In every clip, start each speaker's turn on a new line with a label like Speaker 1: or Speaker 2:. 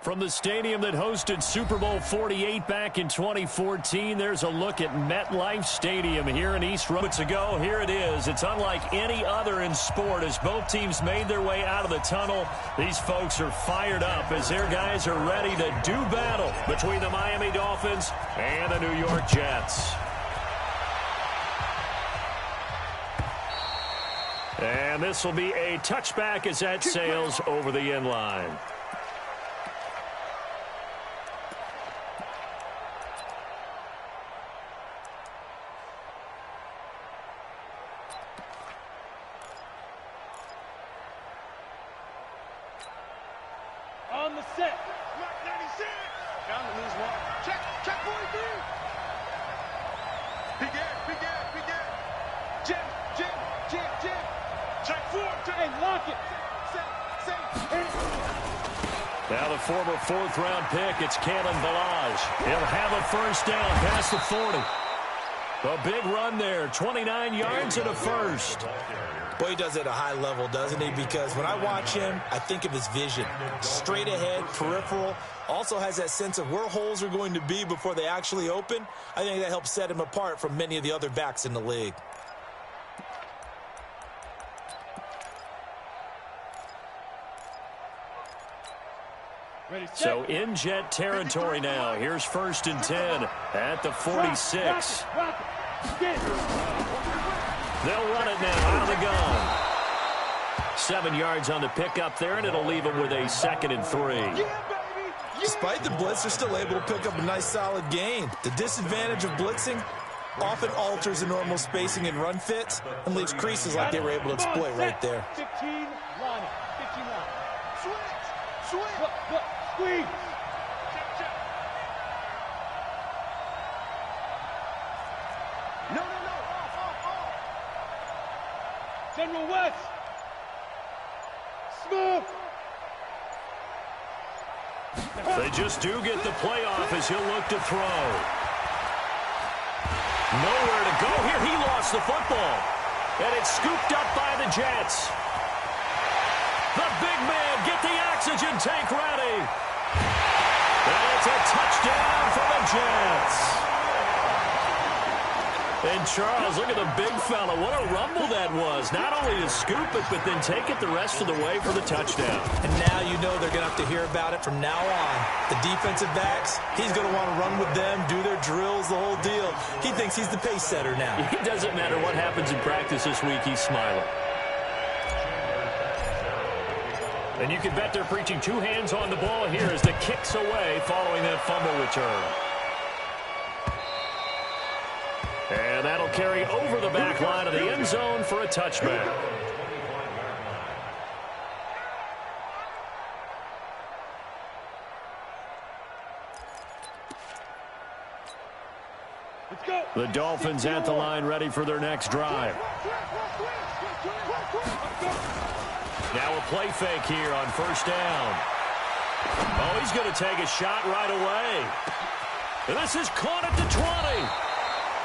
Speaker 1: From the stadium that hosted Super Bowl 48 back in 2014, there's a look at MetLife Stadium here in East Rose. Moments ago, here it is. It's unlike any other in sport as both teams made their way out of the tunnel. These folks are fired up as their guys are ready to do battle between the Miami Dolphins and the New York Jets. And this will be a touchback as that sails over the end line.
Speaker 2: On the set. 96. Down to lose one. Check 43. Begin. Jim. Check 4. Hey, lock it.
Speaker 1: Now the former fourth-round pick, it's Kalen Ballage. He'll have a first down past the 40. A big run there, 29 yards and a first.
Speaker 3: Boy, he does it at a high level, doesn't he? Because when I watch him, I think of his vision. Straight ahead, peripheral. Also has that sense of where holes are going to be before they actually open. I think that helps set him apart from many of the other backs in the league.
Speaker 1: So in Jet territory now. Here's 1st and 10 at the 46. They'll run it now out of the gun. 7 yards on the pickup there, and it'll leave them with a 2nd and 3.
Speaker 3: Despite the blitz, they're still able to pick up a nice solid gain. The disadvantage of blitzing often alters the normal spacing and run fits and leaves creases like they were able to exploit right there.
Speaker 2: 15 line. Switch. Squeeze. No. Off. General West. Smooth.
Speaker 1: They just do get the playoff as he'll look to throw. Nowhere to go here. He lost the football. And it's scooped up by the Jets. The big man, get the oxygen tank ready. And it's a touchdown for the Jets. And Charles, look at the big fella. What a rumble that was. Not only to scoop it, but then take it the rest of the way for the touchdown.
Speaker 3: And now you know they're going to have to hear about it from now on. The defensive backs, he's going to want to run with them, do their drills, the whole deal. He thinks he's the pace setter now.
Speaker 1: It doesn't matter what happens in practice this week, he's smiling. And you can bet they're preaching 2 hands on the ball here as the kick's away following that fumble return. And that'll carry over the back line of the end zone for a touchback.
Speaker 2: Let's go.
Speaker 1: The Dolphins at the line ready for their next drive. Now a play fake here on 1st down. Oh, he's going to take a shot right away. And this is caught at the 20.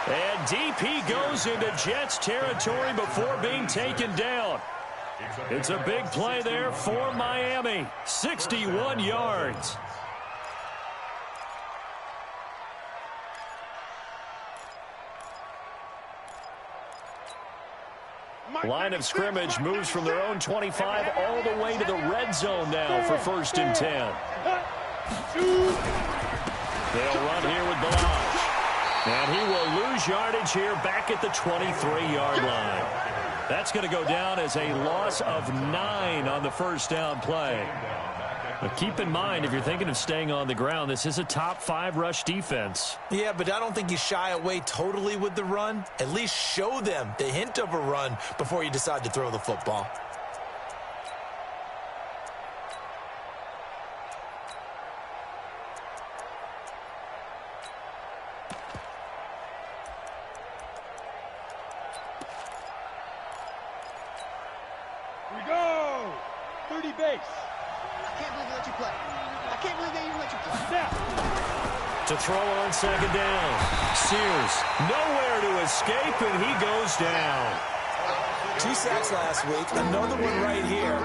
Speaker 1: And DP goes into Jets territory before being taken down. It's a big play there for Miami. 61 yards. Line of scrimmage moves from their own 25 all the way to the red zone now for 1st and 10. They'll run here with Ballage. And he will lose yardage here back at the 23-yard line. That's going to go down as a loss of 9 on the 1st down play. But keep in mind, if you're thinking of staying on the ground, this is a top 5 rush defense.
Speaker 3: Yeah, but I don't think you shy away totally with the run. At least show them the hint of a run before you decide to throw the football.
Speaker 2: Here we go. 30 base.
Speaker 4: I can't believe they let you play. I can't believe they even let you play.
Speaker 2: Snap.
Speaker 1: To throw on 2nd down. Sears nowhere to escape, and he goes down.
Speaker 3: 2 sacks last week, another one right here.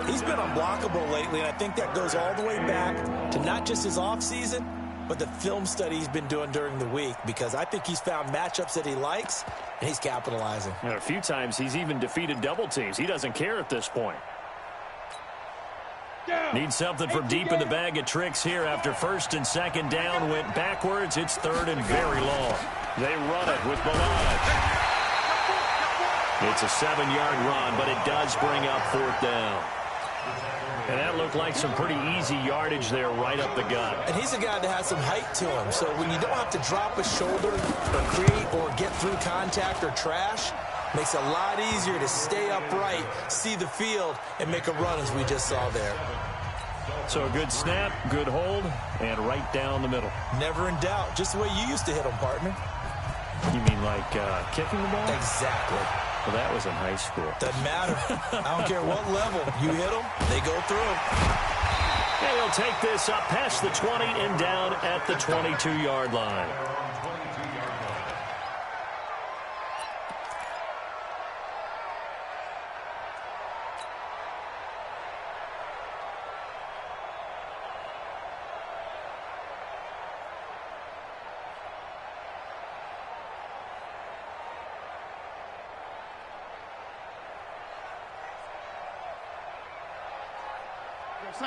Speaker 3: He's been unblockable lately, and I think that goes all the way back to not just his offseason, but the film study he's been doing during the week, because I think he's found matchups that he likes, and he's capitalizing.
Speaker 1: And a few times he's even defeated double teams. He doesn't care at this point. Needs something from deep in the bag of tricks here after first and second down went backwards. It's third and very long. They run it with Balaj. It's a 7-yard run, but it does bring up fourth down. And that looked like some pretty easy yardage there right up the gut.
Speaker 3: And he's a guy that has some height to him. So when you don't have to drop a shoulder or create or get through contact or trash, makes it a lot easier to stay upright, see the field, and make a run as we just saw there.
Speaker 1: So a good snap, good hold, and right down the middle.
Speaker 3: Never in doubt. Just the way you used to hit them, partner.
Speaker 1: You mean like kicking the ball?
Speaker 3: Exactly.
Speaker 1: Well, that was in high school.
Speaker 3: Doesn't matter. I don't care what level. You hit them, they go through.
Speaker 1: And he'll take this up past the 20 and down at the 22-yard line.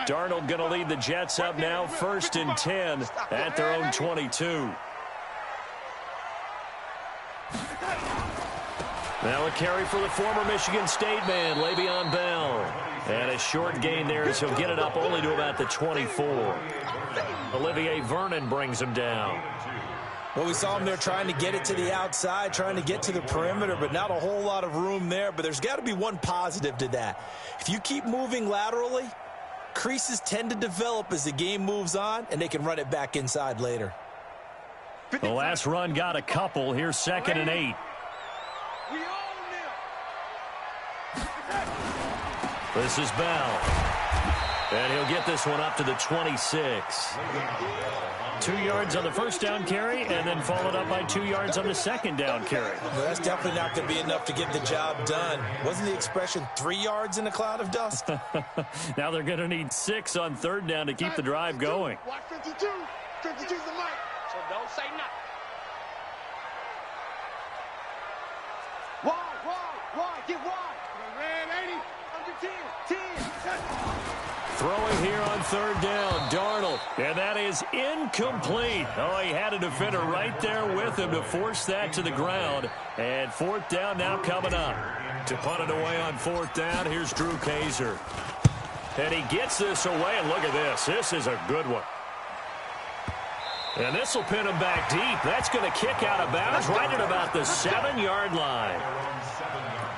Speaker 1: Darnold going to lead the Jets up now, 1st and 10 at their own 22. Now a carry for the former Michigan State man, Le'Veon Bell. And a short gain there as he'll get it up only to about the 24. Olivier Vernon brings him down.
Speaker 3: Well, we saw him there trying to get it to the outside, trying to get to the perimeter, but not a whole lot of room there. But there's got to be one positive to that. If you keep moving laterally, creases tend to develop as the game moves on, and they can run it back inside later.
Speaker 1: The last run got a couple. Here's 2nd and 8. This is Bell. And he'll get this one up to the 26. 2 yards on the first down carry, and then followed up by 2 yards on the second down carry.
Speaker 3: Well, that's definitely not going to be enough to get the job done. Wasn't the expression 3 yards in a cloud of dust?
Speaker 1: Now they're going to need 6 on third down to keep the drive going.
Speaker 2: Watch 52. 52's the mic, so don't say nothing. Wide, get wide. Ran 80, under 10.
Speaker 1: Throwing here on third down, Darnold. And that is incomplete. Oh, he had a defender right there with him to force that to the ground. And fourth down now coming up. To punt it away on fourth down, here's Drew Kaiser. And he gets this away, and look at this. This is a good one. And this will pin him back deep. That's going to kick out of bounds right at about the 7-yard line.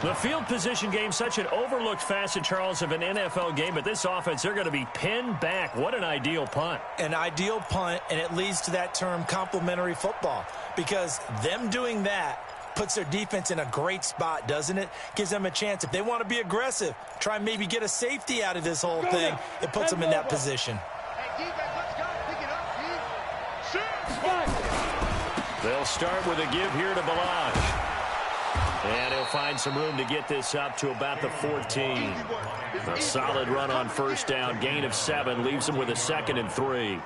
Speaker 1: The field position game, such an overlooked facet, Charles, of an NFL game. But this offense, they're going to be pinned back. What an ideal punt.
Speaker 3: An ideal punt, and it leads to that term complementary football. Because them doing that puts their defense in a great spot, doesn't it? Gives them a chance. If they want to be aggressive, try and maybe get a safety out of this whole thing, it puts them in that position.
Speaker 1: They'll start with a give here to Balaj. And he'll find some room to get this up to about the 14. A solid run on first down. Gain of 7 leaves them with a 2nd and 3.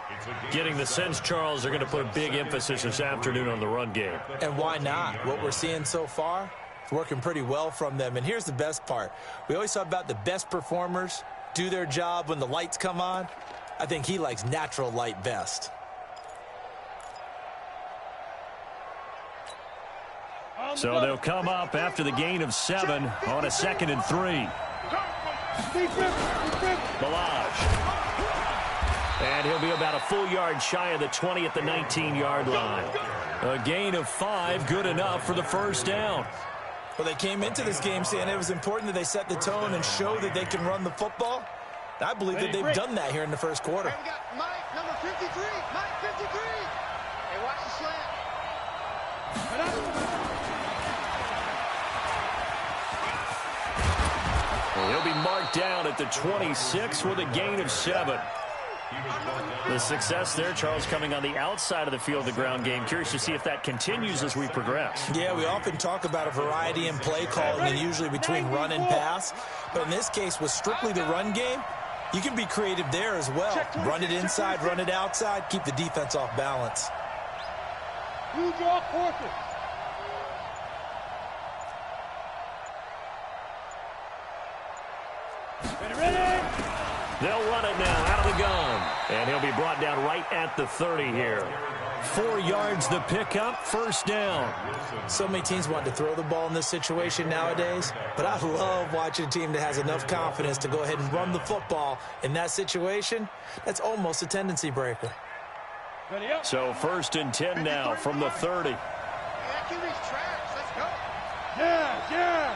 Speaker 1: Getting the sense, Charles, they're going to put a big emphasis this afternoon on the run game.
Speaker 3: And why not? What we're seeing so far, it's working pretty well from them. And here's the best part. We always talk about the best performers do their job when the lights come on. I think he likes natural light best.
Speaker 1: So they'll come up after the gain of 7 on a 2nd and 3. Balaj. And he'll be about a full yard shy of the 20 at the 19-yard line. A gain of 5, good enough for the first down.
Speaker 3: Well, they came into this game saying it was important that they set the tone and show that they can run the football. I believe that they've done that here in the first quarter.
Speaker 4: We got Mike, number 53. Mike, 53. Hey, watch the slant.
Speaker 1: He'll be marked down at the 26 with a gain of 7. The success there, Charles, coming on the outside of the field, the ground game. Curious to see if that continues as we progress.
Speaker 3: Yeah, we often talk about a variety in play calling and usually between run and pass. But in this case, with strictly the run game, you can be creative there as well. Run it inside, run it outside, keep the defense off balance.
Speaker 2: You draw quarters. Ready?
Speaker 1: They'll run it now out of the gun. And he'll be brought down right at the 30 here. 4 yards the pickup, first down.
Speaker 3: So many teams want to throw the ball in this situation nowadays, but I love watching a team that has enough confidence to go ahead and run the football in that situation. That's almost a tendency breaker.
Speaker 2: Ready up.
Speaker 1: So 1st and 10 now from the 30.
Speaker 4: That QB's trash. Let's go.
Speaker 2: Yeah, yeah.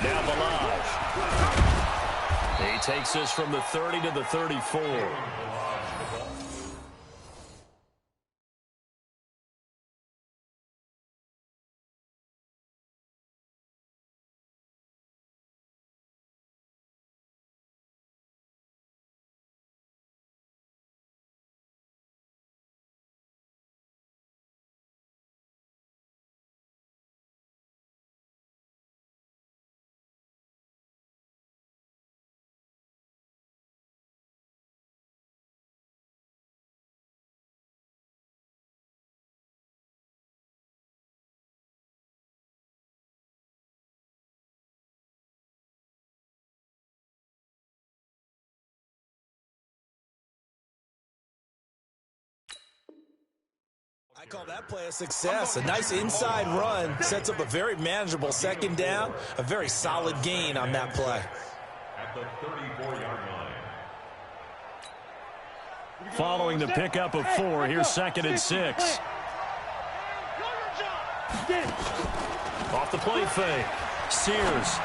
Speaker 1: Now Balaj. He takes this from the 30 to the 34.
Speaker 3: I call that play a success. A nice inside run sets up a very manageable 2nd down, a very solid gain on that play.
Speaker 5: At the 34-yard line.
Speaker 1: Following the pickup of 4, here's 2nd and 6. Off the play fake. Sears.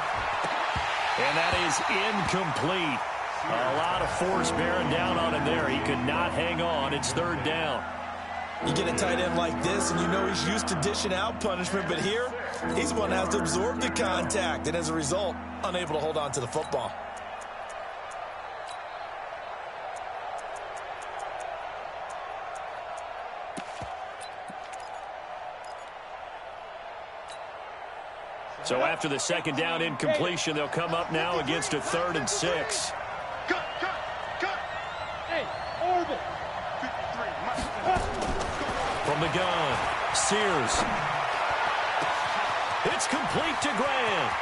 Speaker 1: And that is incomplete. A lot of force bearing down on him there. He could not hang on. It's 3rd down.
Speaker 3: You get a tight end like this, and you know he's used to dishing out punishment, but here, he's the one that has to absorb the contact, and as a result, unable to hold on to the football.
Speaker 1: So after the 2nd down incompletion, they'll come up now against a 3rd and 6.
Speaker 2: Cut. Hey, orbit.
Speaker 1: From the gun, Sears. It's complete to Grant.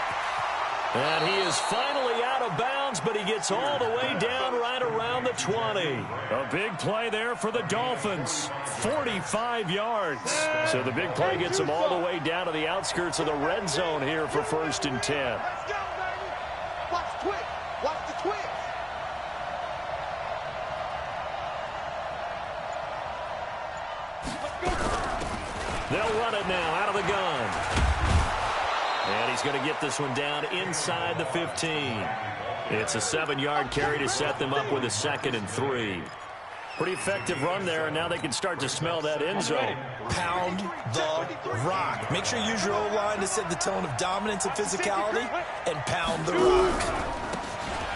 Speaker 1: And he is finally out of bounds, but he gets all the way down right around the 20. A big play there for the Dolphins. 45 yards. So the big play gets him all the way down to the outskirts of the red zone here for 1st and 10.
Speaker 4: Let's go, baby. Watch the twitch. Watch the twitch.
Speaker 1: They'll run it now out of the gun. And he's going to get this one down inside the 15. It's a 7-yard carry to set them up with a 2nd and 3. Pretty effective run there, and now they can start to smell that end zone.
Speaker 3: Pound the rock. Make sure you use your O-line to set the tone of dominance and physicality, and pound the rock.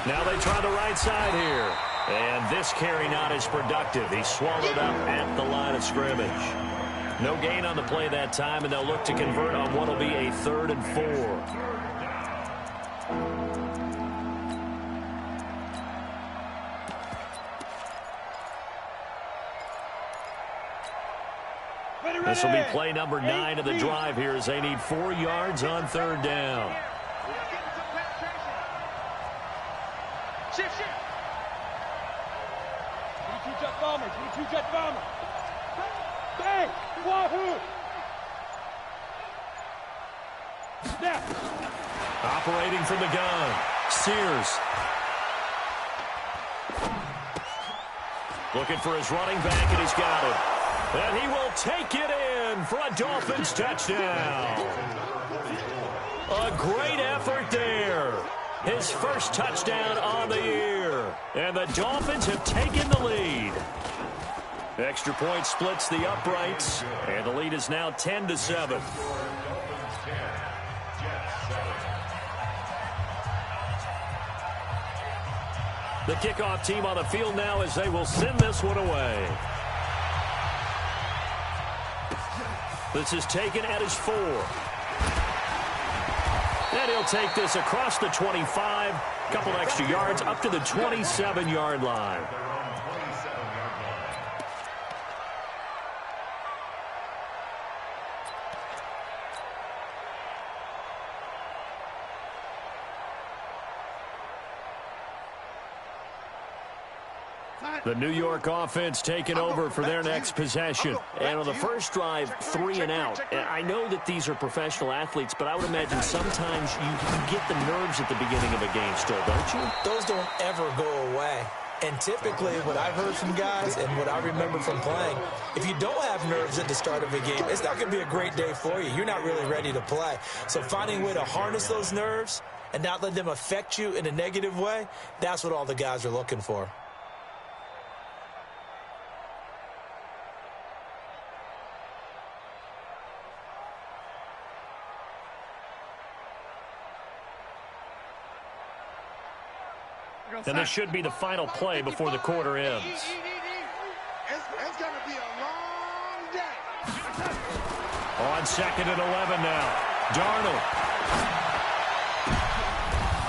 Speaker 1: Now they try the right side here. And this carry not as productive. He's swallowed up at the line of scrimmage. No gain on the play that time, and they'll look to convert on what will be a 3rd and 4. This will be play number 9 of the drive here as they need 4 yards on 3rd down.
Speaker 2: Shift. 22 jet bomber. Bang! Wahoo! Snap!
Speaker 1: Operating from the gun, Sears. Looking for his running back, and he's got it. And he will take it in for a Dolphins touchdown. A great effort there. His first touchdown on the year. And the Dolphins have taken the lead. Extra point splits the uprights, and the lead is now 10-7. The kickoff team on the field now as they will send this one away. This is taken at his 4. And he'll take this across the 25. Couple extra yards up to the 27-yard line. The New York offense taking over for their next possession. And on the first drive, 3 and out. And I know that these are professional athletes, but I would imagine sometimes you get the nerves at the beginning of a game still, don't you?
Speaker 3: Those don't ever go away. And typically, what I've heard from guys and what I remember from playing, if you don't have nerves at the start of a game, it's not going to be a great day for you. You're not really ready to play. So finding a way to harness those nerves and not let them affect you in a negative way, that's what all the guys are looking for.
Speaker 1: And this should be the final play before the quarter ends.
Speaker 4: It's going to be a long day.
Speaker 1: On 2nd and 11 now. Darnold.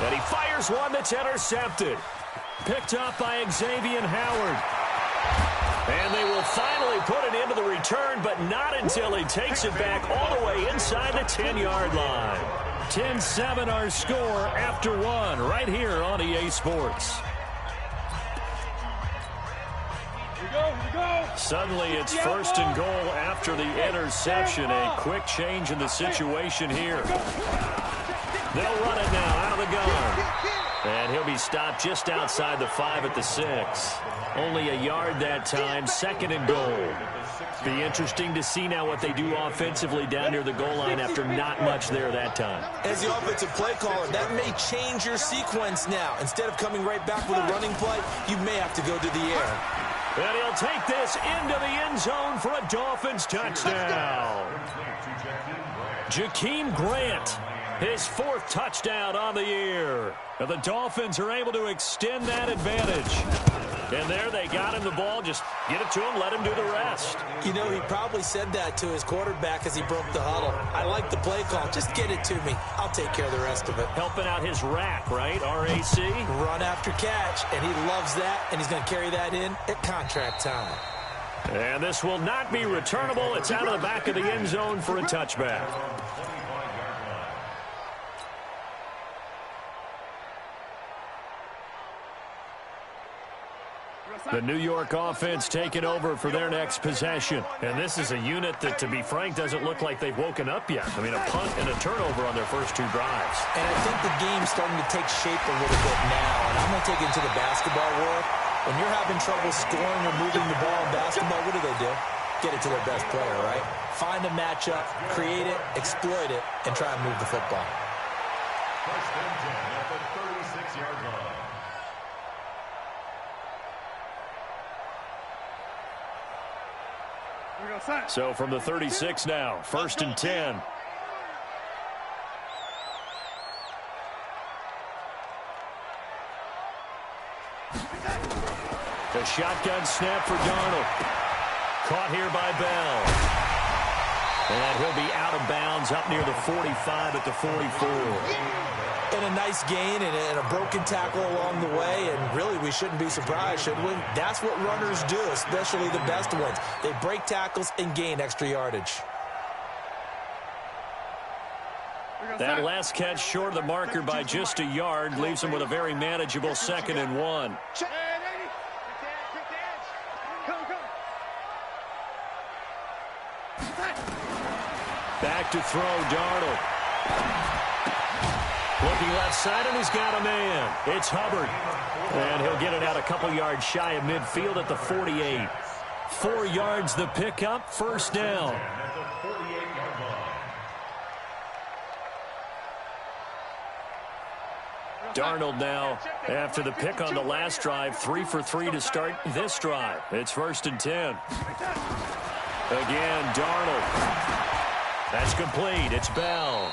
Speaker 1: And he fires one that's intercepted. Picked up by Xavier Howard. And they will finally put it into the return, but not until he takes it back all the way inside the 10-yard line. 10-7 our score after 1 right here on EA Sports.
Speaker 2: Here we go.
Speaker 1: Suddenly it's 1st and goal after the interception. A quick change in the situation here. They'll run it now out of the gun. And he'll be stopped just outside the 5 at the 6. Only a yard that time, 2nd and goal. Be interesting to see now what they do offensively down near the goal line after not much there that time.
Speaker 3: As the offensive play caller, that may change your sequence now. Instead of coming right back with a running play, you may have to go to the air.
Speaker 1: And he'll take this into the end zone for a Dolphins touchdown. Jakeem Grant, his 4th touchdown on the year. And the Dolphins are able to extend that advantage. And there they got him the ball. Just get it to him, let him do the rest.
Speaker 3: You know, he probably said that to his quarterback as he broke the huddle. I like the play call. Just get it to me. I'll take care of the rest of it.
Speaker 1: Helping out his rack, right? RAC.
Speaker 3: Run after catch, and he loves that, and he's going to carry that in at contract time.
Speaker 1: And this will not be returnable. It's out of the back of the end zone for a touchback. The New York offense taking over for their next possession. And this is a unit that, to be frank, doesn't look like they've woken up yet. I mean, a punt and a turnover on their first 2 drives.
Speaker 3: And I think the game's starting to take shape a little bit now. And I'm going to take it into the basketball world. When you're having trouble scoring or moving the ball in basketball, what do? Get it to their best player, right? Find a matchup, create it, exploit it, and try and move the football.
Speaker 5: 1st and 10 at the 36-yard line.
Speaker 1: So from the 36 now, 1st and 10. The shotgun snap for Darnold. Caught here by Bell. And he'll be out of bounds up near the 45 at the 44.
Speaker 3: And a nice gain and a broken tackle along the way, and really we shouldn't be surprised, should we? That's what runners do, especially the best ones. They break tackles and gain extra yardage.
Speaker 1: That last catch short of the marker by just a yard leaves him with a very manageable 2nd and 1. Back to throw, Darnold. Looking left side, and he's got a man. It's Hubbard. And he'll get it out a couple yards shy of midfield at the 48. 4 yards the pickup, 1st down. Darnold now, after the pick on the last drive, 3 for 3 to start this drive. It's 1st and 10. Again, Darnold. That's complete. It's Bell.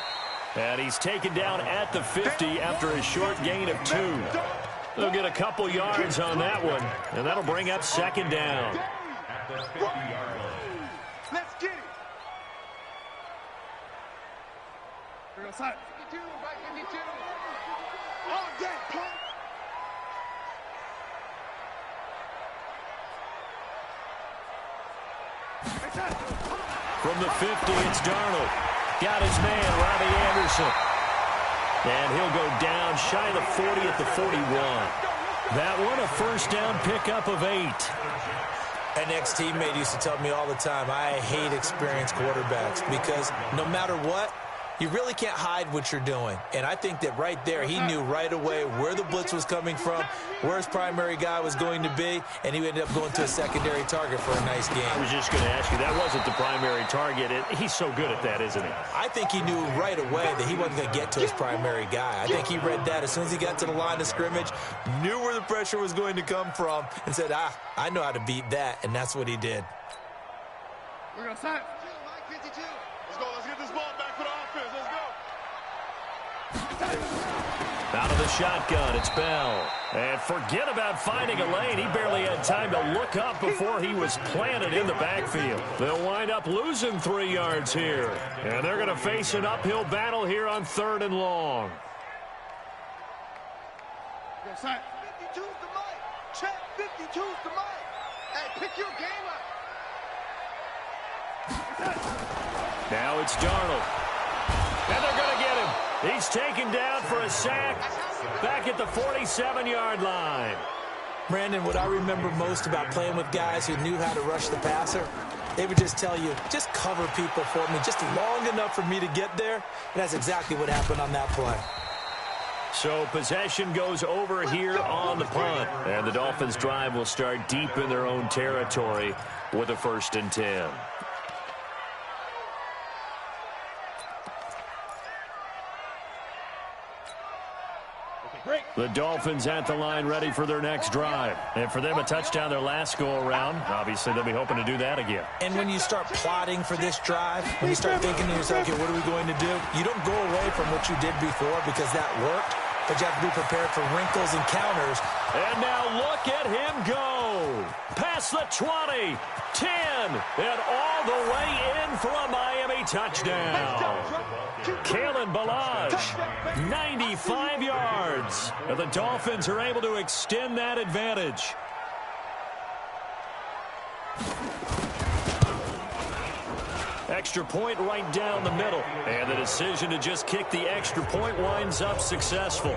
Speaker 1: And he's taken down at the 50 after a short gain of 2. They'll get a couple yards on that one, and that'll bring up second down.
Speaker 5: At the 50-yard line.
Speaker 2: Let's get it. We're outside.
Speaker 4: 52, right 52. All day, punk.
Speaker 1: From the 50, it's Darnold. Got his man, Robbie Anderson. And he'll go down shy of the 40 at the 41. That one, a first down pickup of 8.
Speaker 3: An ex-teammate used to tell me all the time, I hate experienced quarterbacks because no matter what, you really can't hide what you're doing. And I think that right there, he knew right away where the blitz was coming from, where his primary guy was going to be, and he ended up going to a secondary target for a nice game.
Speaker 1: I was just going to ask you, that wasn't the primary target. He's so good at that, isn't he?
Speaker 3: I think he knew right away that he wasn't going to get to his primary guy. I think he read that as soon as he got to the line of scrimmage, knew where the pressure was going to come from, and said, I know how to beat that, and that's what he did.
Speaker 2: We're outside.
Speaker 4: Mike 52.
Speaker 2: Let's go. Let's get this ball back for the offense. Let's go.
Speaker 1: Out of the shotgun, it's Bell. And forget about finding a lane. He barely had time to look up before he was planted in the backfield. They'll wind up losing 3 yards here. And they're going to face an uphill battle here on 3rd and long.
Speaker 2: We're outside.
Speaker 4: 52's the Mike. Check 52's the Mike. Hey, pick your game up.
Speaker 1: Now it's Darnold. And they're going to get him. He's taken down for a sack back at the 47-yard line.
Speaker 3: Brandon, what I remember most about playing with guys who knew how to rush the passer, they would just tell you, just cover people for me, just long enough for me to get there. And that's exactly what happened on that play.
Speaker 1: So possession goes over here on the punt. And the Dolphins' drive will start deep in their own territory with a 1st and 10. The Dolphins at the line ready for their next drive. And for them, a touchdown their last go-around. Obviously, they'll be hoping to do that again.
Speaker 3: And when you start plotting for this drive, when you start thinking to yourself, okay, what are we going to do? You don't go away from what you did before because that worked, but you have to be prepared for wrinkles and counters.
Speaker 1: And now look at him go. Past the 20, 10, and all the way in for a Miami touchdown. Kalen Ballage, 95 yards. And the Dolphins are able to extend that advantage. Extra point right down the middle. And the decision to just kick the extra point winds up successful.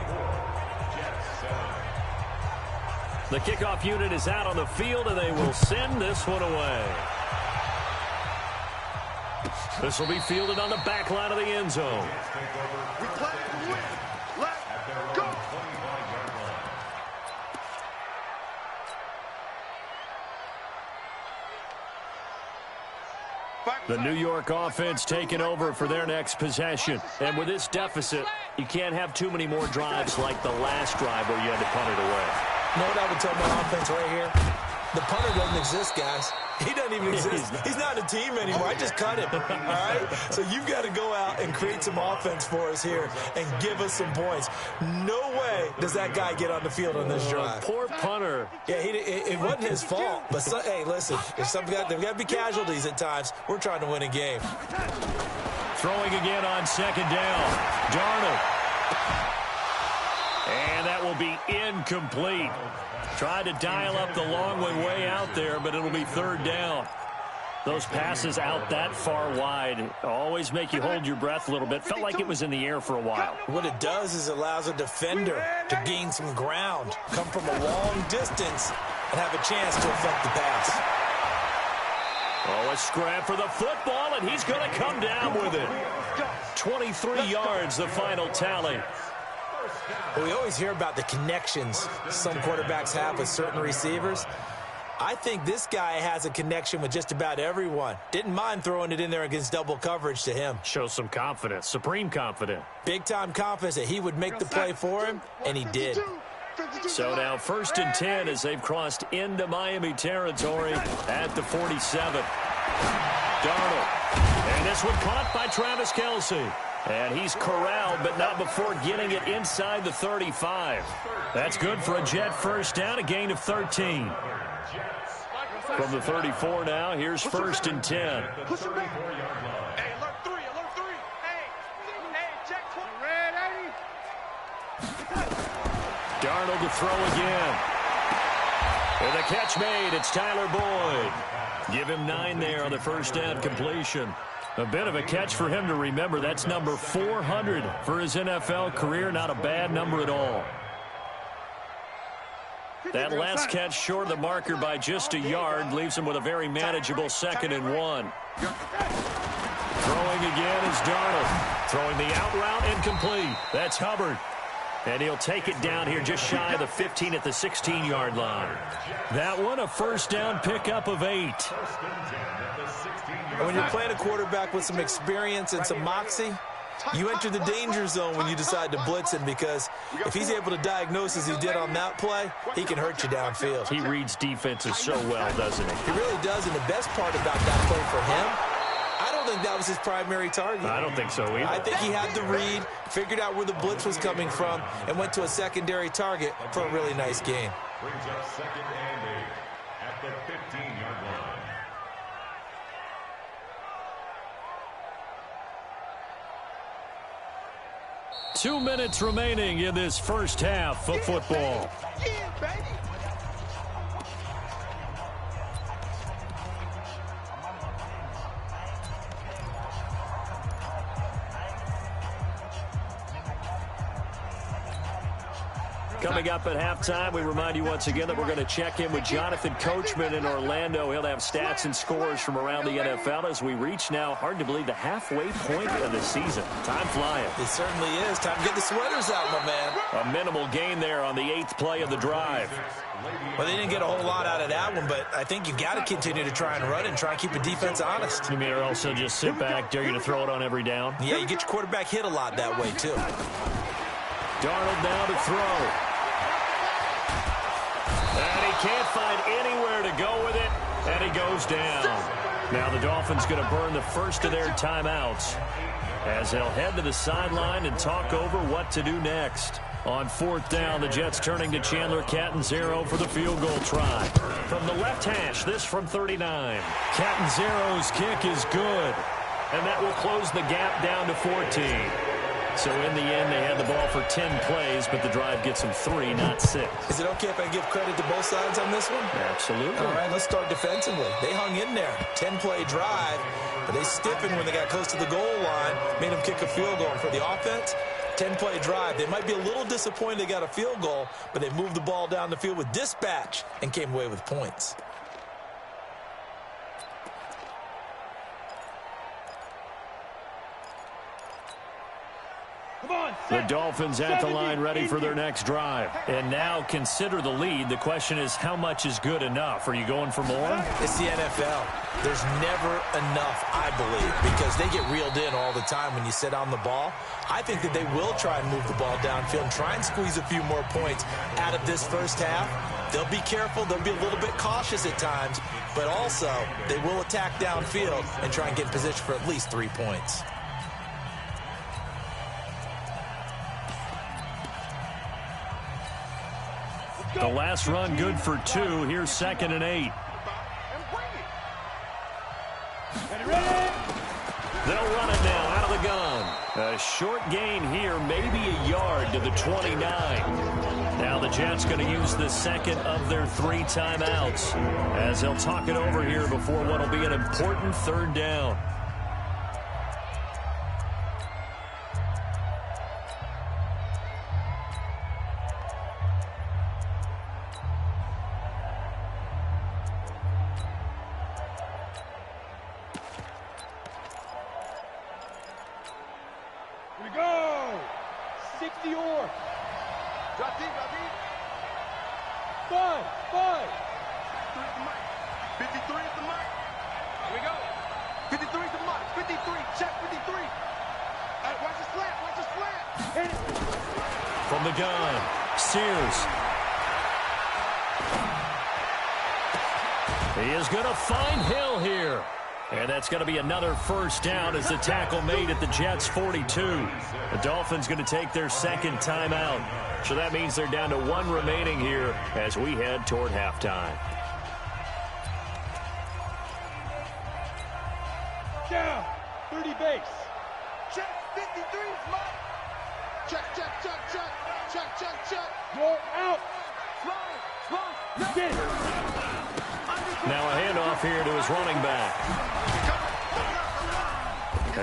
Speaker 1: The kickoff unit is out on the field, and they will send this one away. This will be fielded on the back line of the end zone.
Speaker 2: We play to win. Let's go.
Speaker 1: The New York offense taking over for their next possession. And with this deficit, you can't have too many more drives like the last drive where you had to punt it away.
Speaker 3: You know what I would tell my offense right here? The punter doesn't exist, guys. He doesn't even exist. He's not a team anymore. I just cut him, all right? So you've got to go out and create some offense for us here and give us some points. No way does that guy get on the field on this drive.
Speaker 1: Poor punter.
Speaker 3: Yeah, it wasn't his fault. But, hey, listen, there's got to be casualties at times. We're trying to win a game.
Speaker 1: Throwing again on 2nd down. Darnold. And that will be incomplete. Tried to dial up the long one way out there, but it'll be 3rd down. Those passes out that far wide always make you hold your breath a little bit. Felt like it was in the air for a while.
Speaker 3: What it does is it allows a defender to gain some ground, come from a long distance, and have a chance to affect the pass.
Speaker 1: Oh, a scrap for the football, and he's going to come down with it. 23 yards, the final tally.
Speaker 3: Well, we always hear about the connections some quarterbacks have with certain receivers. I think this guy has a connection with just about everyone. Didn't mind throwing it in there against double coverage to him.
Speaker 1: Shows some confidence, supreme confidence.
Speaker 3: Big-time confidence that he would make the play for him, and he did.
Speaker 1: So now 1st and 10 as they've crossed into Miami territory at the 47. Darnold. And this one caught by Travis Kelce. And he's corralled, but not before getting it inside the 35. That's good for a Jet first down, a gain of 13. From the 34 now, here's 1st and 10.
Speaker 2: Push him back. Hey, alert 3, alert 3. Hey, check 20. Red 80.
Speaker 1: Darnold to throw again. And the catch made, it's Tyler Boyd. Give him 9 there on the first down completion. A bit of a catch for him to remember. That's number 400 for his NFL career. Not a bad number at all. That last catch short of the marker by just a yard leaves him with a very manageable 2nd and 1. Throwing again is Darnold. Throwing the out route incomplete. That's Hubbard. And he'll take it down here just shy of the 15 at the 16-yard line. That one, a first down pickup of 8.
Speaker 3: When you're playing a quarterback with some experience and some moxie, you enter the danger zone when you decide to blitz him, because if he's able to diagnose as he did on that play, he can hurt you downfield.
Speaker 1: He reads defenses so well, doesn't he?
Speaker 3: He really does, and the best part about that play for him, I don't think that was his primary target.
Speaker 1: I don't think so either.
Speaker 3: I think he had the read, figured out where the blitz was coming from, and went to a secondary target for a really nice gain.
Speaker 5: Brings up 2nd and 8 at the 15-yard line.
Speaker 1: Two minutes remaining in this first half of football.
Speaker 2: Yeah, baby.
Speaker 1: Coming up at halftime, we remind you once again that we're going to check in with Jonathan Coachman in Orlando. He'll have stats and scores from around the NFL as we reach now, hard to believe, the halfway point of the season. Time flying.
Speaker 3: It certainly is. Time to get the sweaters out, my man.
Speaker 1: A minimal gain there on the 8th play of the drive.
Speaker 3: Well, they didn't get a whole lot out of that one, but I think you've got to continue to try and run and try and keep the defense honest.
Speaker 1: You mean, or also just sit back, dare you to throw it on every down?
Speaker 3: Yeah, you get your quarterback hit a lot that way, too.
Speaker 1: Darnold now to throw. And he can't find anywhere to go with it, and he goes down. Now the Dolphins going to burn the first of their timeouts as they'll head to the sideline and talk over what to do next. On 4th down, the Jets turning to Chandler Catanzaro for the field goal try. From the left hash, this from 39. Catanzaro's kick is good, and that will close the gap down to 14. So in the end, they had the ball for 10 plays, but the drive gets them 3, not 6.
Speaker 3: Is it okay if I give credit to both sides on this one?
Speaker 1: Absolutely.
Speaker 3: All right, let's start defensively. They hung in there. 10-play drive, but they stiffened when they got close to the goal line, made them kick a field goal. And for the offense, 10-play drive. They might be a little disappointed they got a field goal, but they moved the ball down the field with dispatch and came away with points.
Speaker 1: The Dolphins at the line ready for their next drive. And now consider the lead. The question is, how much is good enough? Are you going for more?
Speaker 3: It's the NFL. There's never enough, I believe, because they get reeled in all the time when you sit on the ball. I think that they will try and move the ball downfield and try and squeeze a few more points out of this first half. They'll be careful. They'll be a little bit cautious at times, but also they will attack downfield and try and get in position for at least 3 points.
Speaker 1: The last run good for 2. Here's 2nd and 8. They'll run it now out of the gun. A short gain here, maybe a yard to the 29. Now the Jets going to use the second of their 3 timeouts as they'll talk it over here before what will be an important 3rd down.
Speaker 2: Here we go. 60 or. Drop deep, drop deep. 5. 53 at the mic. 53 at the mic. Here we go. 53 at the mic. 53. Check 53. Watch the slant. Watch the slant. Hit it.
Speaker 1: From the gun, Sears. He is going to find Hill here. And that's going to be another first down as the tackle made at the Jets' 42. The Dolphins going to take their second timeout. So that means they're down to one remaining here as we head toward halftime.
Speaker 2: Down, 30 base.
Speaker 4: Check, 53 is mine. Check, check, check, check. Check, check, check.
Speaker 2: You're out.
Speaker 4: Slide, slide.
Speaker 2: Get it.
Speaker 1: Now a handoff here to his running back.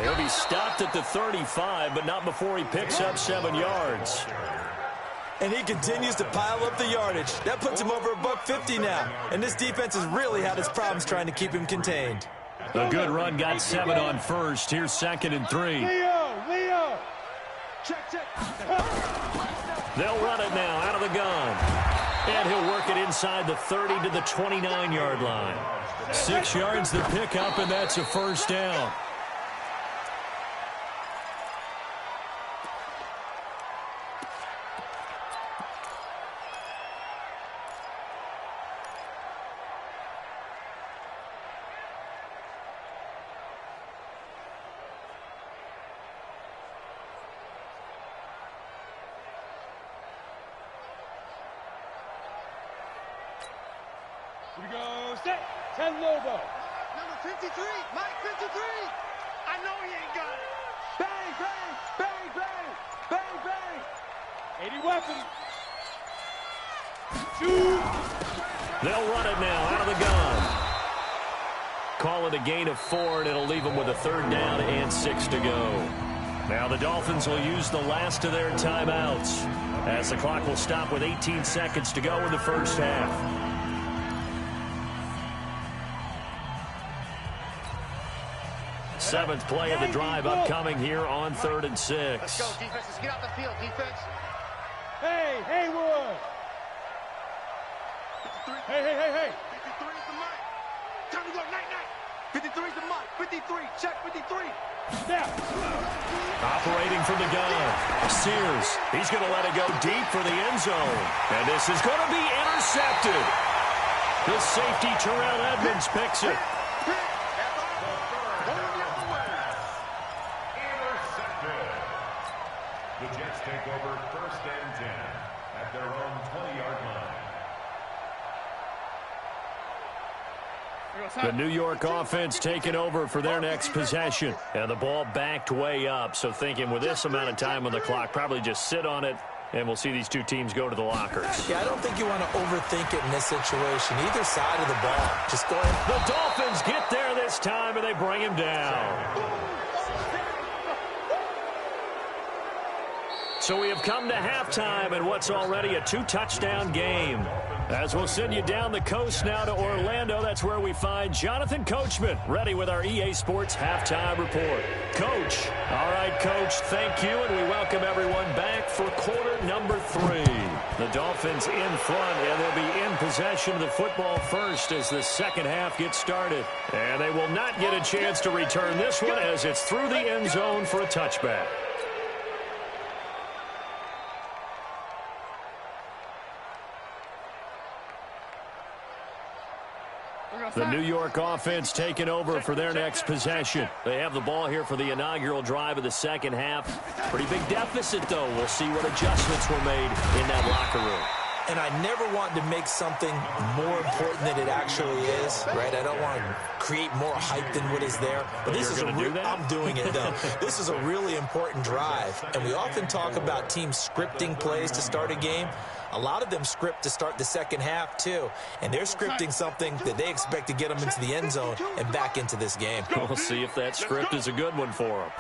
Speaker 1: He'll be stopped at the 35, but not before he picks up 7 yards.
Speaker 3: And he continues to pile up the yardage. That puts him over $150 now. And this defense has really had its problems trying to keep him contained.
Speaker 1: A good run got 7 on first. Here's 2nd and 3.
Speaker 2: Leo.
Speaker 4: Check, check.
Speaker 1: They'll run it now out of the gun. And he'll work it inside the 30 to the 29-yard line. 6 yards the pickup, and that's a first down.
Speaker 2: Here we go. Set. 10 Lobo.
Speaker 4: Number 53, Mike 53. I know he ain't got it. Bang, bang, bang, bang, bang, bang.
Speaker 2: 80 weapons. 2.
Speaker 1: They'll run it now out of the gun. Call it a gain of 4, and it'll leave them with a 3rd down and 6 to go. Now the Dolphins will use the last of their timeouts as the clock will stop with 18 seconds to go in the first half. Seventh play of the drive upcoming here on 3rd and 6.
Speaker 4: Let's go, defense. Let's get out the field, defense.
Speaker 2: Hey, Haywood.
Speaker 4: 53.
Speaker 2: Hey.
Speaker 4: 53 is the mic. Time to go, night. 53 is the mic. 53, check 53.
Speaker 2: Snap.
Speaker 1: Operating from the gun. Sears. He's going to let it go deep for the end zone. And this is going to be intercepted. The safety, Terrell Edmonds, picks it.
Speaker 5: The Jets take over 1st and 10 at their own 20-yard line.
Speaker 1: The New York offense taking over for their next possession. And the ball backed way up, so thinking with this amount of time on the clock, probably just sit on it, and we'll see these two teams go to the lockers.
Speaker 3: Yeah, I don't think you want to overthink it in this situation. Either side of the ball. Just go ahead.
Speaker 1: The Dolphins get there this time, and they bring him down. So we have come to halftime in what's already a 2-touchdown game. As we'll send you down the coast now to Orlando, that's where we find Jonathan Coachman, ready with our EA Sports Halftime Report. Coach. All right, Coach, thank you, and we welcome everyone back for quarter number 3. The Dolphins in front, and they'll be in possession of the football first as the second half gets started. And they will not get a chance to return this one as it's through the end zone for a touchback. The New York offense taking over for their next possession. They have the ball here for the inaugural drive of the second half. Pretty big deficit, though. We'll see what adjustments were made in that locker room.
Speaker 3: And I never want to make something more important than it actually is, right? I don't want to create more hype than what is there. But this is I'm doing it, though. This is a really important drive. And we often talk about teams scripting plays to start a game. A lot of them script to start the second half, too. And they're scripting something that they expect to get them into the end zone and back into this game.
Speaker 1: We'll see if that script is a good one for them.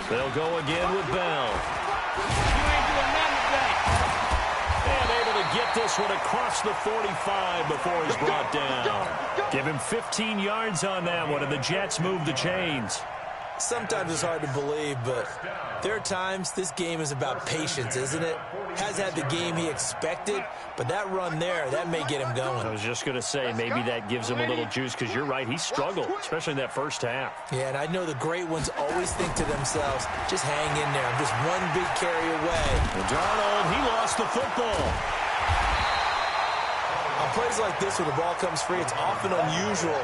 Speaker 1: They'll go again with Bell. And able to get this one across the 45 before he's brought down. Give him 15 yards on that one, and the Jets move the chains.
Speaker 3: Sometimes it's hard to believe, but there are times this game is about patience, isn't it? Has had the game he expected, but that run there, that may get him going.
Speaker 1: I was just going to say, maybe that gives him a little juice, because you're right, he struggled, especially in that first half.
Speaker 3: Yeah, and I know the great ones always think to themselves, just hang in there, I'm just one big carry away.
Speaker 1: And Darnold, he lost the football.
Speaker 3: On plays like this where the ball comes free, it's often unusual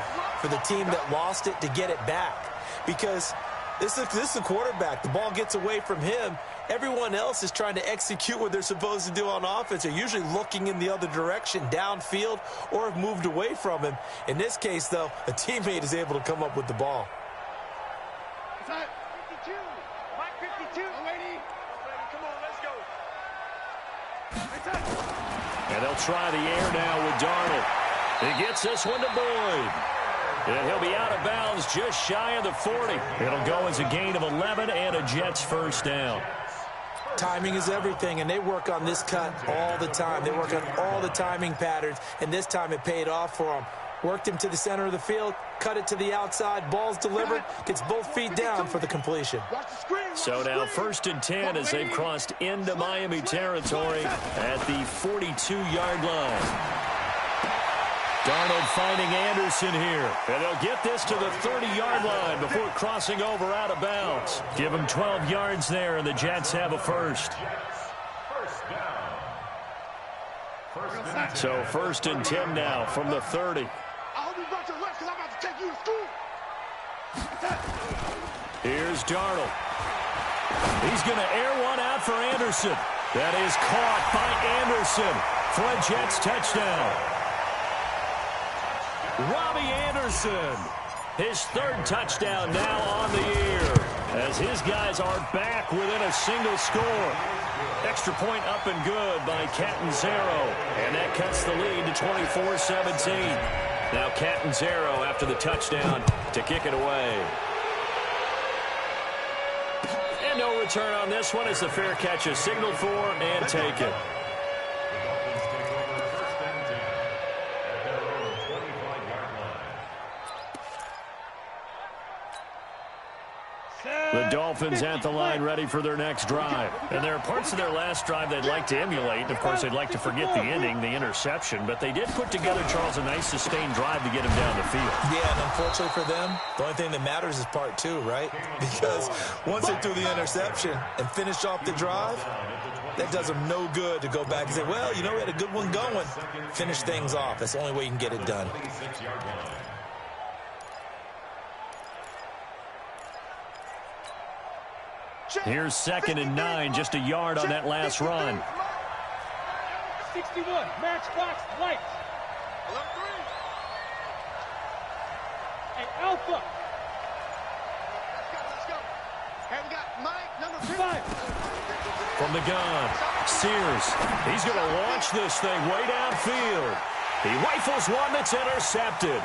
Speaker 3: for the team that lost it to get it back. Because this is the quarterback. The ball gets away from him. Everyone else is trying to execute what they're supposed to do on offense. They're usually looking in the other direction, downfield, or have moved away from him. In this case, though, a teammate is able to come up with the ball.
Speaker 4: 52. Mike 52. Lady. Come on, let's go.
Speaker 1: And they'll try the air now with Darnold. He gets this one to Boyd. And he'll be out of bounds just shy of the 40. It'll go as a gain of 11 and a Jets first down.
Speaker 3: Timing is everything, and they work on this cut all the time. They work on all the timing patterns, and this time it paid off for them. Worked him to the center of the field, cut it to the outside, ball's delivered, gets both feet down for the completion.
Speaker 1: So now 1st and 10 as they've crossed into Miami territory at the 42-yard line. Darnold finding Anderson here. And they'll get this to the 30-yard line before crossing over out of bounds. Give them 12 yards there, and the Jets have a first. So 1st and 10 now from the 30.
Speaker 4: I hope you brought your lunch because I'm about to take you to school.
Speaker 1: Here's Darnold. He's going to air one out for Anderson. That is caught by Anderson for a Jets touchdown. Robbie Anderson, his 3rd touchdown now on the year, as his guys are back within a single score. Extra point up and good by Catanzaro, and that cuts the lead to 24-17. Now Catanzaro after the touchdown to kick it away. And no return on this one as the fair catch is signaled for and taken. The Dolphins at the line ready for their next drive. And there are parts of their last drive they'd like to emulate. Of course, they'd like to forget the ending, the interception. But they did put together, Charles, a nice sustained drive to get him down the field.
Speaker 3: Yeah, and unfortunately for them, the only thing that matters is part 2, right? Because once they threw the interception and finished off the drive, that does them no good to go back and say, well, you know, we had a good one going. Finish things off. That's the only way you can get it done.
Speaker 1: Here's 2nd and 9, just a yard on that last run.
Speaker 2: 61, matchbox lights. Hey, Alpha.
Speaker 4: Let's go. Hey, we got Mike, number
Speaker 2: 5.
Speaker 1: From the gun, Sears. He's going to launch this thing way downfield. He rifles one that's intercepted.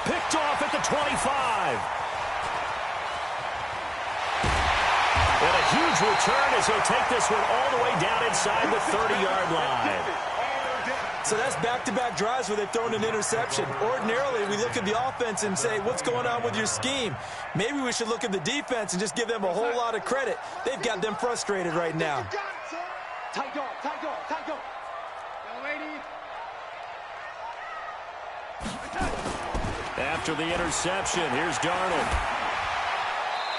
Speaker 1: Picked off at the 25. And a huge return as he'll take this one all the way down inside the 30-yard line.
Speaker 3: So that's back-to-back drives where they've thrown an interception. Ordinarily, we look at the offense and say, what's going on with your scheme? Maybe we should look at the defense and just give them a whole lot of credit. They've got them frustrated right now.
Speaker 4: Tight dog, tight dog, tight dog. Young lady.
Speaker 1: After the interception, here's Darnold.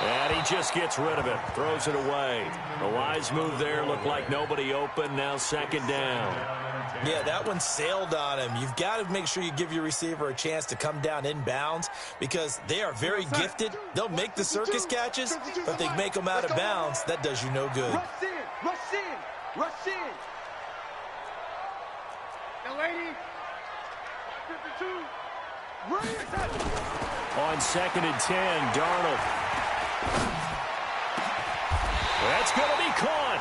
Speaker 1: And he just gets rid of it, throws it away. A wise move there, looked like nobody open, now 2nd down.
Speaker 3: Yeah, that one sailed on him. You've got to make sure you give your receiver a chance to come down inbounds because they are very gifted. They'll make the circus catches, but they make them out of bounds. That does you no good.
Speaker 4: Rush in, rush in, rush in. Young lady. 52.
Speaker 1: On 2nd and 10, Darnold. That's going to be caught.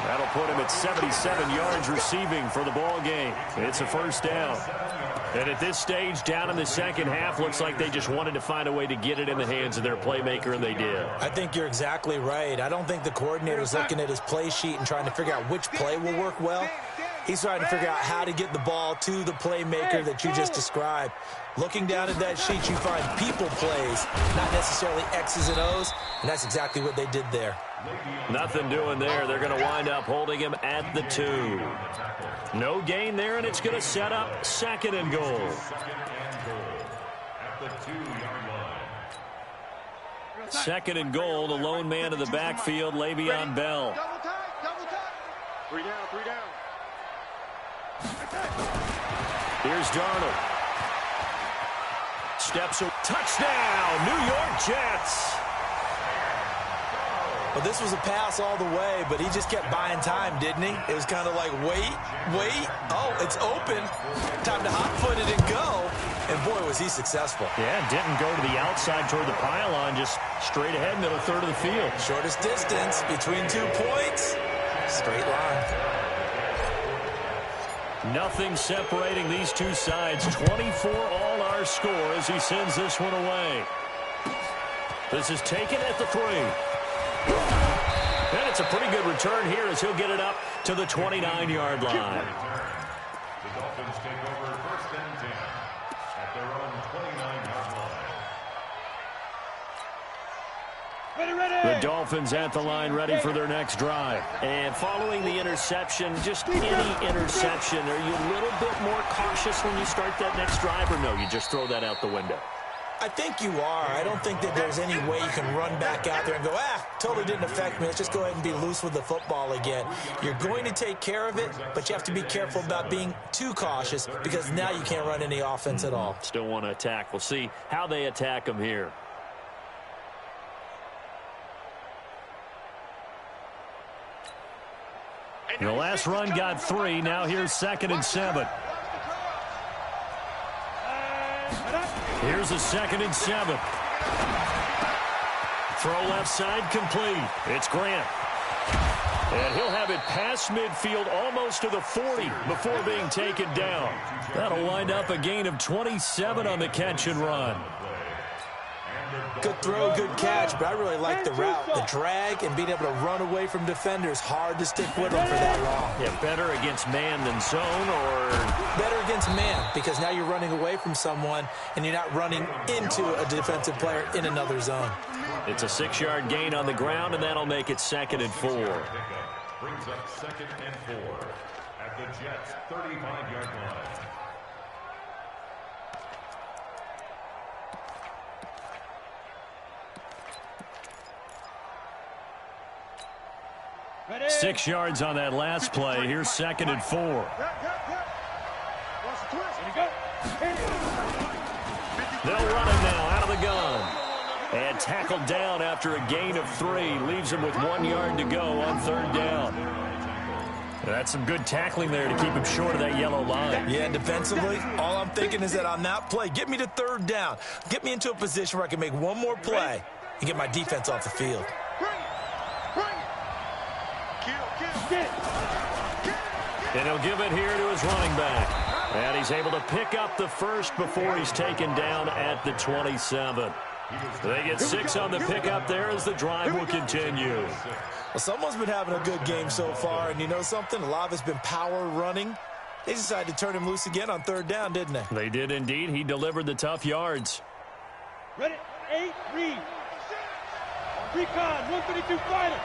Speaker 1: That'll put him at 77 yards receiving for the ball game. It's a first down. And at this stage, down in the second half, looks like they just wanted to find a way to get it in the hands of their playmaker, and they did.
Speaker 3: I think you're exactly right. I don't think the coordinator's looking at his play sheet and trying to figure out which play will work well. He's trying to figure out how to get the ball to the playmaker that you just described. Looking down at that sheet, you find people plays, not necessarily X's and O's, and that's exactly what they did there.
Speaker 1: Nothing doing there. They're going to wind up holding him at the 2. No gain there, and it's going to set up 2nd and goal. Second and goal, the lone man in the backfield, Le'Veon Bell.
Speaker 4: Double tight, double tight. 3 down, 3 down.
Speaker 1: Here's Darnold. steps a touchdown, New York Jets.
Speaker 3: Well, this was a pass all the way, but he just kept buying time, didn't he? It was kind of like, wait. Oh, it's open. Time to hot-foot it and go. And, boy, was he successful.
Speaker 1: Yeah, didn't go to the outside toward the pylon, just straight ahead, middle third of the field.
Speaker 3: Shortest distance between 2 points. Straight line.
Speaker 1: Nothing separating these two sides. 24 all our score as he sends this one away. This is taken at the 3. And it's a pretty good return here as he'll get it up to the 29-yard line.
Speaker 5: The Dolphins take over 1st and 10 at their own 29-yard line.
Speaker 1: The Dolphins at the line ready for their next drive. And following the interception, just any interception, are you a little bit more cautious when you start that next drive, or no, you just throw that out the window?
Speaker 3: I think you are. I don't think that there's any way you can run back out there and go, totally didn't affect me. Let's just go ahead and be loose with the football again. You're going to take care of it, but you have to be careful about being too cautious because now you can't run any offense at all.
Speaker 1: Still want to attack. We'll see how they attack them here. The last run got 3. Now here's 2nd and 7. Here's a 2nd and 7. Throw left side complete. It's Grant. And he'll have it past midfield almost to the 40 before being taken down. That'll wind up a gain of 27 on the catch and run.
Speaker 3: Good throw, good catch, but I really like the route. The drag and being able to run away from defenders. Hard to stick with them for that long.
Speaker 1: Yeah, better against man than zone, or
Speaker 3: better against man, because now you're running away from someone and you're not running into a defensive player in another zone.
Speaker 1: It's a 6-yard gain on the ground, and that'll make it 2nd and 4.
Speaker 5: Brings up 2nd and 4 at the Jets' 35-yard line.
Speaker 1: Ready? 6 yards on that last play. Here's 2nd and 4. They'll run him now out of the gun. And tackled down after a gain of 3. Leaves him with 1 yard to go on 3rd down. That's some good tackling there to keep him short of that yellow line.
Speaker 3: Yeah, and defensively, all I'm thinking is that on that play, get me to 3rd down. Get me into a position where I can make one more play and get my defense off the field.
Speaker 1: And he'll give it here to his running back. And he's able to pick up the first before he's taken down at the 27. They get 6 on the pickup there as the drive will continue.
Speaker 3: Well, someone's been having a good game so far, and you know something? A lot of it's been power running. They decided to turn him loose again on 3rd down, didn't they?
Speaker 1: They did indeed. He delivered the tough yards.
Speaker 2: Ready? 8, read. Recon, 152 fighter.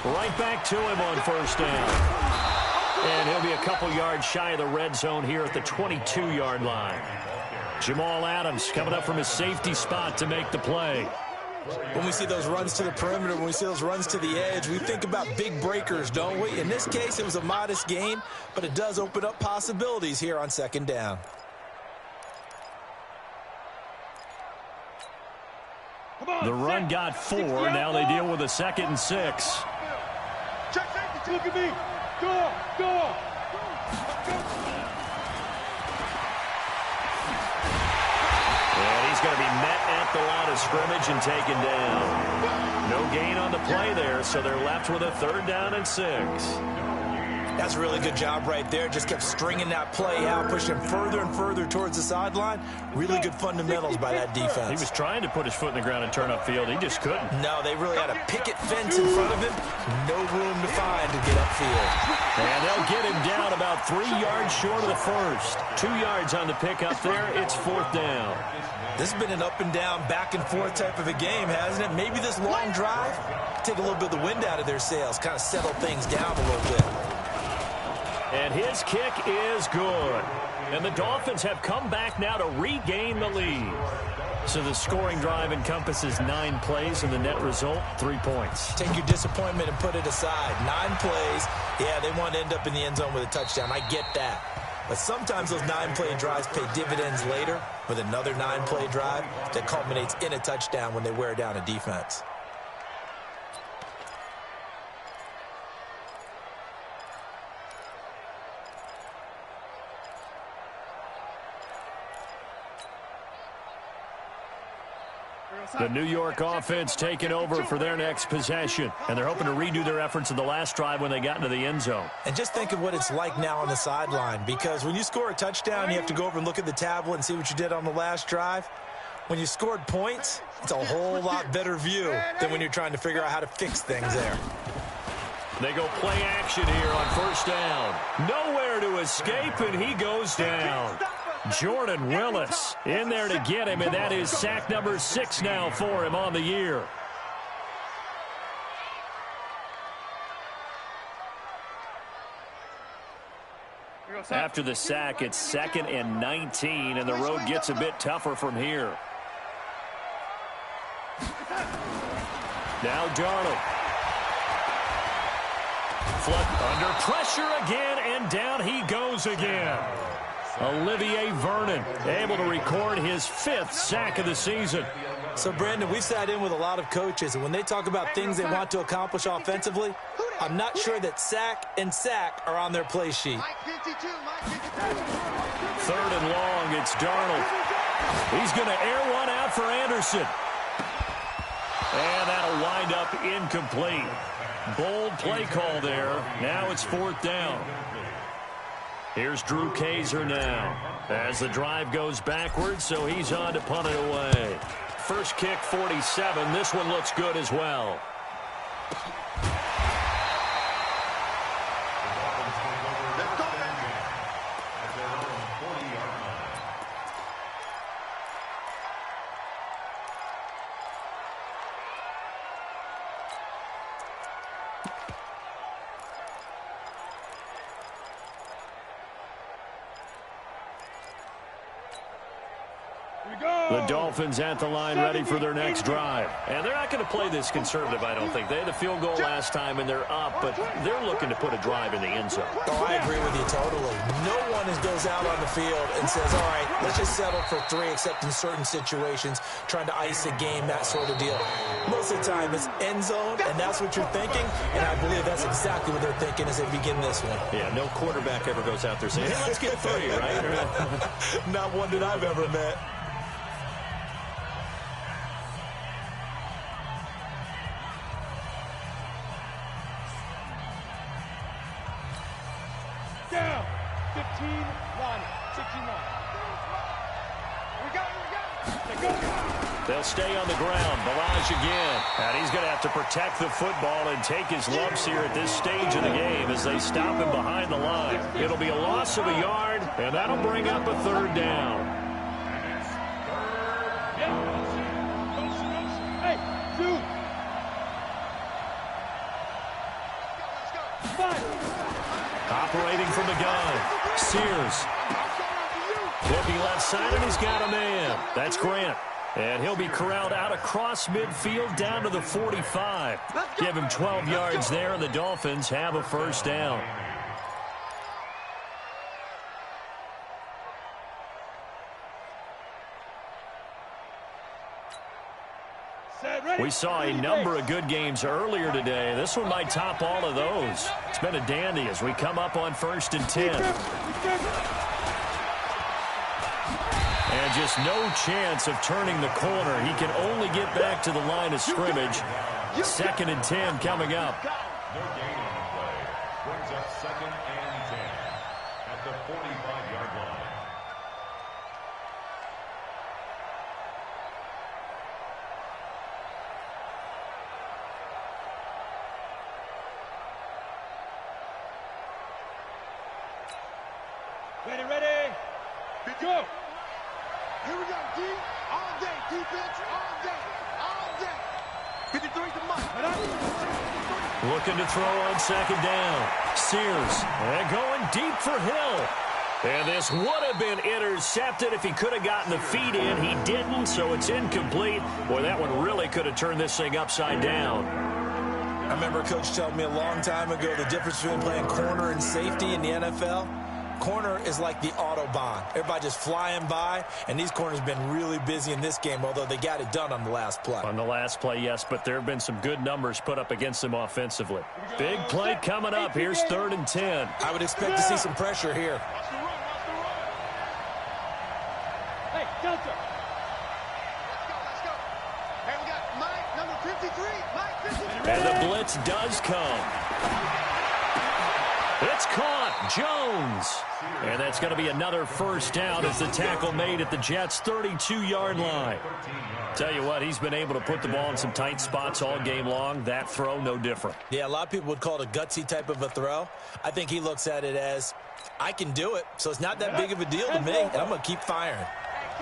Speaker 1: Right back to him on 1st down. And he'll be a couple yards shy of the red zone here at the 22-yard line. Jamal Adams coming up from his safety spot to make the play.
Speaker 3: When we see those runs to the perimeter, when we see those runs to the edge, we think about big breakers, don't we? In this case, it was a modest gain, but it does open up possibilities here on 2nd down.
Speaker 1: The run got 4. Now they deal with a 2nd and 6.
Speaker 2: Look at me. Go.
Speaker 1: And he's going to be met at the line of scrimmage and taken down. No gain on the play there, so they're left with a 3rd down and 6.
Speaker 3: That's a really good job right there. Just kept stringing that play out, pushing further and further towards the sideline. Really good fundamentals by that defense.
Speaker 1: He was trying to put his foot in the ground and turn upfield. He just couldn't.
Speaker 3: No, they really had a picket fence in front of him. No room to find to get upfield.
Speaker 1: And they'll get him down about 3 yards short of the first. 2 yards on the pickup there. It's 4th down.
Speaker 3: This has been an up and down, back and forth type of a game, hasn't it? Maybe this long drive, take a little bit of the wind out of their sails, kind of settle things down a little bit.
Speaker 1: And his kick is good. And the Dolphins have come back now to regain the lead. So the scoring drive encompasses 9 plays, and the net result, 3 points.
Speaker 3: Take your disappointment and put it aside. 9 plays. Yeah, they want to end up in the end zone with a touchdown. I get that. But sometimes those 9-play drives pay dividends later with another 9-play drive that culminates in a touchdown when they wear down a defense.
Speaker 1: The New York offense taking over for their next possession, and they're hoping to redo their efforts in the last drive when they got into the end zone.
Speaker 3: And just think of what it's like now on the sideline, because when you score a touchdown, you have to go over and look at the tablet and see what you did on the last drive. When you scored points, it's a whole lot better view than when you're trying to figure out how to fix things there.
Speaker 1: They go play action here on first down. Nowhere to escape, and he goes down. Jordan Willis in there to get him, and that is sack number 6 now for him on the year. After the sack, it's 2nd and 19, and the road gets a bit tougher from here. Now Darnold. Flood under pressure again, and down he goes again. Olivier Vernon able to record his 5th sack of the season.
Speaker 3: So, Brandon, we've sat in with a lot of coaches, and when they talk about things they want to accomplish offensively, I'm not sure that sack and sack are on their play sheet.
Speaker 1: 3rd and long, it's Darnold. He's going to air one out for Anderson. And that'll wind up incomplete. Bold play call there. Now it's 4th down. Here's Drew Kaiser now as the drive goes backwards, so he's on to punt it away. First kick, 47. This one looks good as well. The Dolphins at the line ready for their next drive. And they're not going to play this conservative, I don't think. They had a field goal last time, and they're up, but they're looking to put a drive in the end zone.
Speaker 3: Oh, I agree with you totally. No one goes out on the field and says, all right, let's just settle for 3, except in certain situations, trying to ice a game, that sort of deal. Most of the time, it's end zone, and that's what you're thinking, and I believe that's exactly what they're thinking as they begin this one.
Speaker 1: Yeah, no quarterback ever goes out there saying, hey, let's get 3, right?
Speaker 3: Not one that I've ever met.
Speaker 2: Down. 15, 1, 69. We go.
Speaker 1: They'll stay on the ground. Balaj again. And he's going to have to protect the football and take his lumps here at this stage of the game as they stop him behind the line. It'll be a loss of a yard, and that'll bring up a 3rd down.
Speaker 2: Hey, 2. 5.
Speaker 1: Operating from the gun. Sears. Looking left side, and he's got a man. That's Grant. And he'll be corralled out across midfield down to the 45. Give him 12 yards there, and the Dolphins have a first down. We saw a number of good games earlier today. This one might top all of those. It's been a dandy as we come up on 1st and 10. And just no chance of turning the corner. He can only get back to the line of scrimmage. 2nd and 10 coming up.
Speaker 5: No gain on the play. Brings up 2nd and 10 at the 45-yard line.
Speaker 2: Ready. Go.
Speaker 4: Here we go, D. All day. Defense, all day. 53 to Mike.
Speaker 1: Looking to throw on 2nd down. Sears. And going deep for Hill. And this would have been intercepted if he could have gotten the feet in. He didn't, so it's incomplete. Boy, that one really could have turned this thing upside down.
Speaker 3: I remember a coach telling me a long time ago the difference between playing corner and safety in the NFL. Corner is like the Autobahn. Everybody just flying by, and these corners have been really busy in this game, although they got it done on the last play.
Speaker 1: On the last play, yes, but there have been some good numbers put up against them offensively. Big play coming up. Here's 3rd and 10.
Speaker 3: I would expect to see some pressure here.
Speaker 2: Hey, Delta.
Speaker 4: Let's go. Hey, we got Mike, number 53. Mike, 53.
Speaker 1: And the blitz does come. It's caught. Jones. And that's going to be another first down as the tackle made at the Jets' 32-yard line. Tell you what, he's been able to put the ball in some tight spots all game long. That throw, no different.
Speaker 3: Yeah, a lot of people would call it a gutsy type of a throw. I think he looks at it as, I can do it, so it's not that big of a deal to me, and I'm going to keep firing.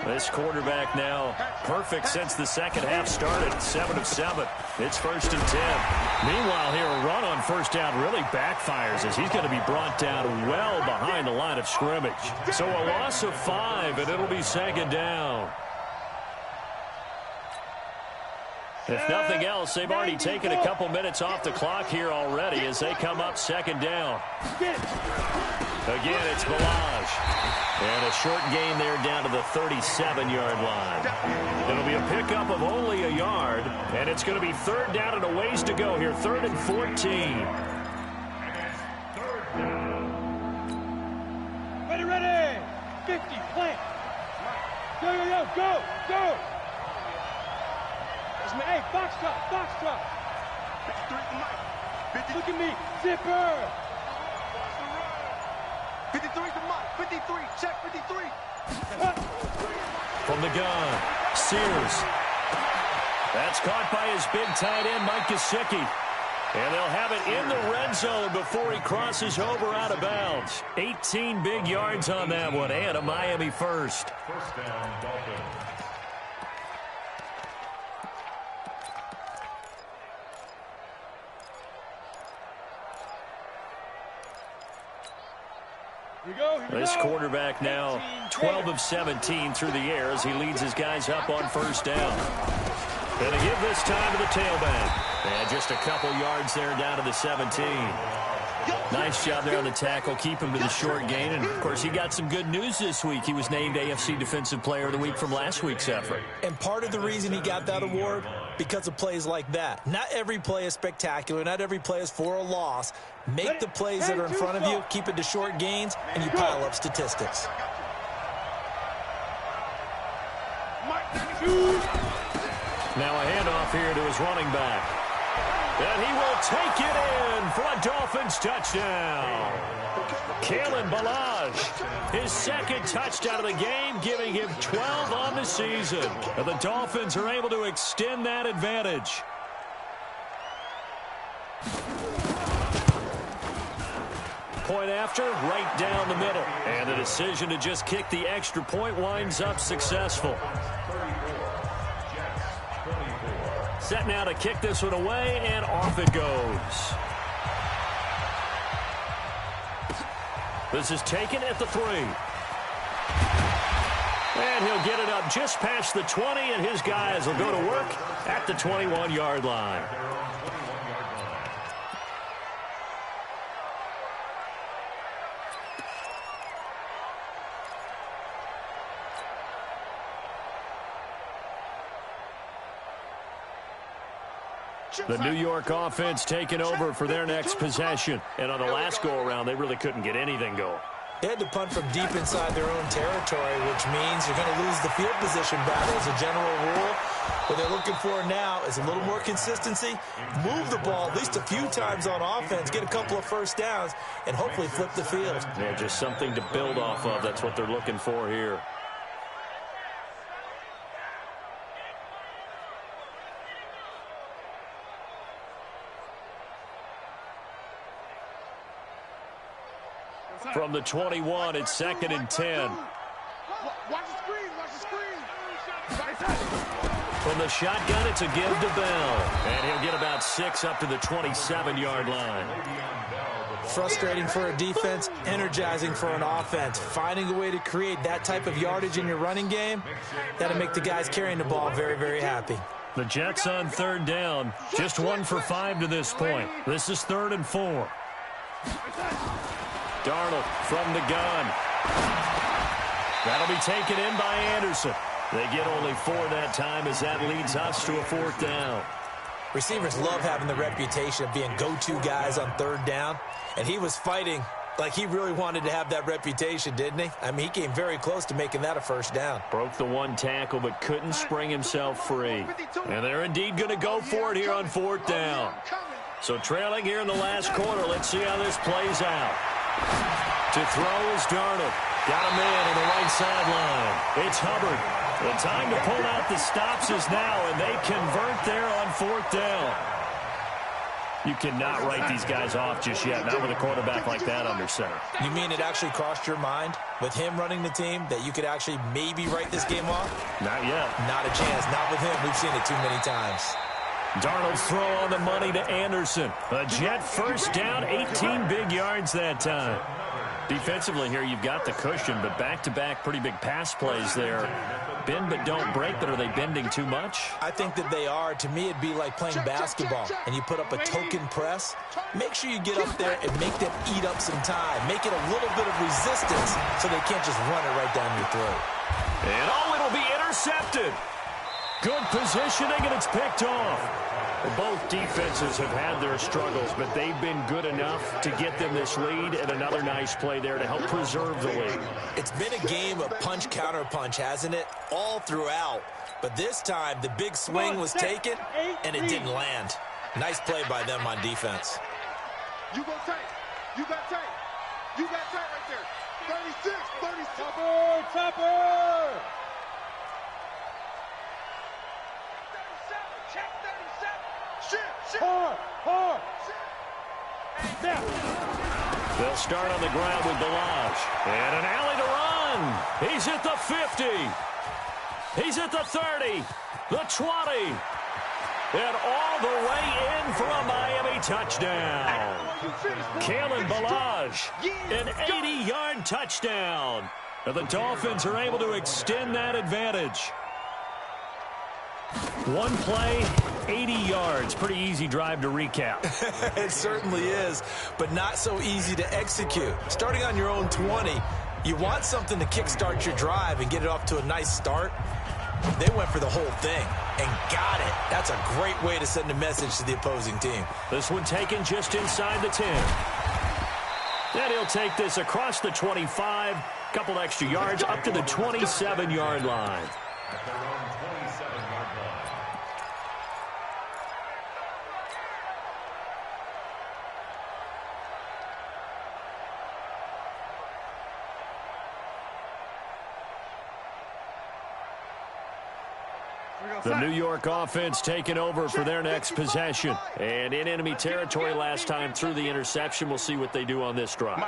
Speaker 1: This quarterback now perfect since the second half started. 7 of 7. It's 1st and 10. Meanwhile, here a run on first down really backfires as he's going to be brought down well behind the line of scrimmage. So a loss of 5, and it'll be 2nd down. If nothing else, they've already taken a couple minutes off the clock here already as they come up 2nd down. Again, it's Ballage. And a short gain there down to the 37-yard line. It'll be a pickup of only a yard, and it's going to be 3rd down and a ways to go here. 3rd and 14.
Speaker 2: Ready. 50, plant. Go. Hey, box drop. 53 Look at me, zipper.
Speaker 4: 53 to Mike. 53. Check 53.
Speaker 1: From the gun, Sears. That's caught by his big tight end, Mike Gesicki. And they'll have it in the red zone before he crosses over out of bounds. 18 big yards on that one, and a Miami first.
Speaker 5: First down, Dolphins.
Speaker 1: This quarterback now 12 of 17 through the air as he leads his guys up on first down. And to give this time to the tailback. And just a couple yards there down to the 17. Nice job there on the tackle. Keep him to the short gain. And, of course, he got some good news this week. He was named AFC Defensive Player of the Week from last week's effort.
Speaker 3: And part of the reason he got that award, because of plays like that. Not every play is spectacular. Not every play is for a loss. Make the plays that are in front of you, keep it to short gains, and you pile up statistics.
Speaker 1: Now a handoff here to his running back. And he will take it in for a Dolphins touchdown. Kalen Ballage, his 2nd touchdown of the game, giving him 12 on the season. And the Dolphins are able to extend that advantage. Point after, right down the middle. And the decision to just kick the extra point winds up successful. Set now to kick this one away, and off it goes. This is taken at the 3. And he'll get it up just past the 20, and his guys will go to work at the 21-yard line. The New York offense taking over for their next possession. And on the last go-around, they really couldn't get anything going.
Speaker 3: They had to punt from deep inside their own territory, which means you're going to lose the field position battle as a general rule. What they're looking for now is a little more consistency, move the ball at least a few times on offense, get a couple of first downs, and hopefully flip the field.
Speaker 1: Yeah, just something to build off of. That's what they're looking for here. From the 21, it's 2nd and 10.
Speaker 4: Watch the screen.
Speaker 1: From the shotgun, it's a give to Bell. And he'll get about 6 up to the 27-yard line.
Speaker 3: Frustrating for a defense, energizing for an offense. Finding a way to create that type of yardage in your running game, that'll make the guys carrying the ball very, very happy.
Speaker 1: The Jets on 3rd down. Just 1 for 5 to this point. This is 3rd and 4. Darnold from the gun. That'll be taken in by Anderson. They get only 4 that time as that leads us to a 4th down.
Speaker 3: Receivers love having the reputation of being go-to guys on 3rd down, and he was fighting like he really wanted to have that reputation, didn't he? I mean, he came very close to making that a 1st down.
Speaker 1: Broke the 1 tackle, but couldn't spring himself free. And they're indeed going to go for it here on 4th down. So trailing here in the last quarter, let's see how this plays out. To throw is Darnold. Got a man on the right sideline. It's Hubbard. The time to pull out the stops is now, and they convert there on 4th down. You cannot write these guys off just yet, not with a quarterback like that under center.
Speaker 3: You mean it actually crossed your mind with him running the team that you could actually maybe write this game off?
Speaker 1: Not yet.
Speaker 3: Not a chance. Not with him. We've seen it too many times.
Speaker 1: Darnold's throw on the money to Anderson. A Jet 1st down, 18 big yards that time. Defensively here, you've got the cushion, but back-to-back pretty big pass plays there. Bend but don't break, but are they bending too much?
Speaker 3: I think that they are. To me, it'd be like playing basketball, and you put up a token press. Make sure you get up there and make them eat up some time. Make it a little bit of resistance so they can't just run it right down your throat.
Speaker 1: And it'll be intercepted. Good positioning, and it's picked off. Well, both defenses have had their struggles, but they've been good enough to get them this lead, and another nice play there to help preserve the lead.
Speaker 3: It's been a game of punch-counter-punch, hasn't it? All throughout. But this time, the big swing was taken, and it didn't land. Nice play by them on defense.
Speaker 4: You go tight. You got tight. You got tight right there. 36, 36.
Speaker 2: Topper! Hard. Now.
Speaker 1: They'll start on the ground with Balazs. And an alley to run. He's at the 50. He's at the 30. The 20. And all the way in for a Miami touchdown. Kalen Balazs, an 80-yard touchdown. And the Dolphins are able to extend that advantage. One play, 80 yards. Pretty easy drive to recap.
Speaker 3: It certainly is, but not so easy to execute. Starting on your own 20, you want something to kickstart your drive and get it off to a nice start. They went for the whole thing and got it. That's a great way to send a message to the opposing team.
Speaker 1: This one taken just inside the 10. And he'll take this across the 25. Couple extra yards up to the 27-yard line.
Speaker 5: At their own 27-yard line.
Speaker 1: The New York offense taking over for their next possession. And in enemy territory last time through the interception. We'll see what they do on this drive.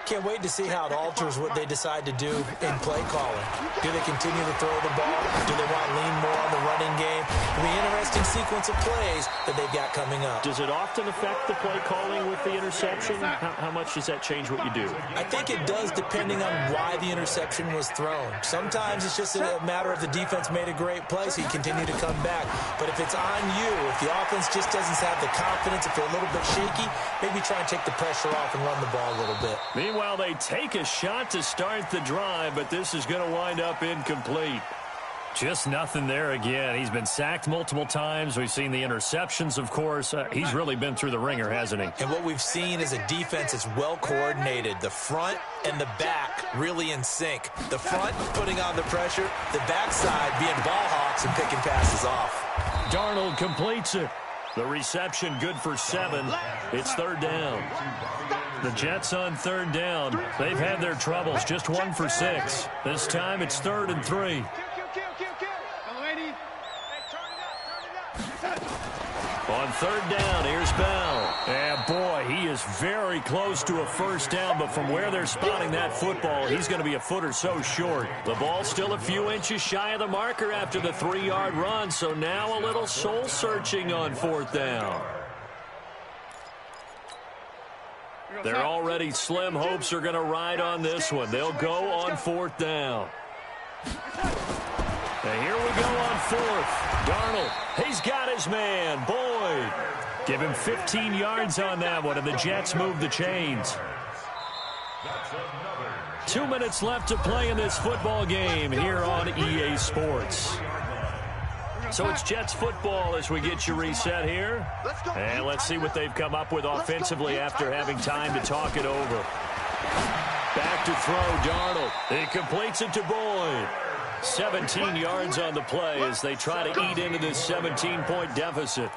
Speaker 3: Can't wait to see how it alters what they decide to do in play calling. Do they continue to throw the ball? Do they want to lean more on the running game? It'll be an interesting sequence of plays that they've got coming up.
Speaker 1: Does it often affect the play calling with the interception? How much does that change what you do?
Speaker 3: I think it does depending on why the interception was thrown. Sometimes it's just a matter of the defense made a great play, so you continue to come back. But if it's on you, if the offense just doesn't have the confidence, if they're a little bit shaky, maybe try and take the pressure off and run the ball a little bit.
Speaker 1: Meanwhile, they take a shot to start the drive, but this is going to wind up incomplete. Just nothing there again. He's been sacked multiple times. We've seen the interceptions, of course. He's really been through the ringer, hasn't he?
Speaker 3: And what we've seen is a defense that's well coordinated. The front and the back really in sync. The front putting on the pressure, the backside being ball hawks and picking passes off.
Speaker 1: Darnold completes it. The reception good for 7. It's 3rd down. The Jets on 3rd down. They've had their troubles. Just 1 for 6. This time it's 3rd and 3. On 3rd down, here's Bell. And boy, he is very close to a 1st down, but from where they're spotting that football, he's going to be a foot or so short. The ball still a few inches shy of the marker after the 3-yard run, so now a little soul-searching on 4th down. Their already slim hopes are going to ride on this one. They'll go on 4th down. And here we go on 4th. Darnold, he's got his man, Boyd. Give him 15 yards on that one, and the Jets move the chains. 2 minutes left to play in this football game here on EA Sports. So it's Jets football as we get you reset here. And let's see what they've come up with offensively after having time to talk it over. Back to throw, Darnold. He completes it to Boyd. 17 yards on the play as they try to eat into this 17-point deficit.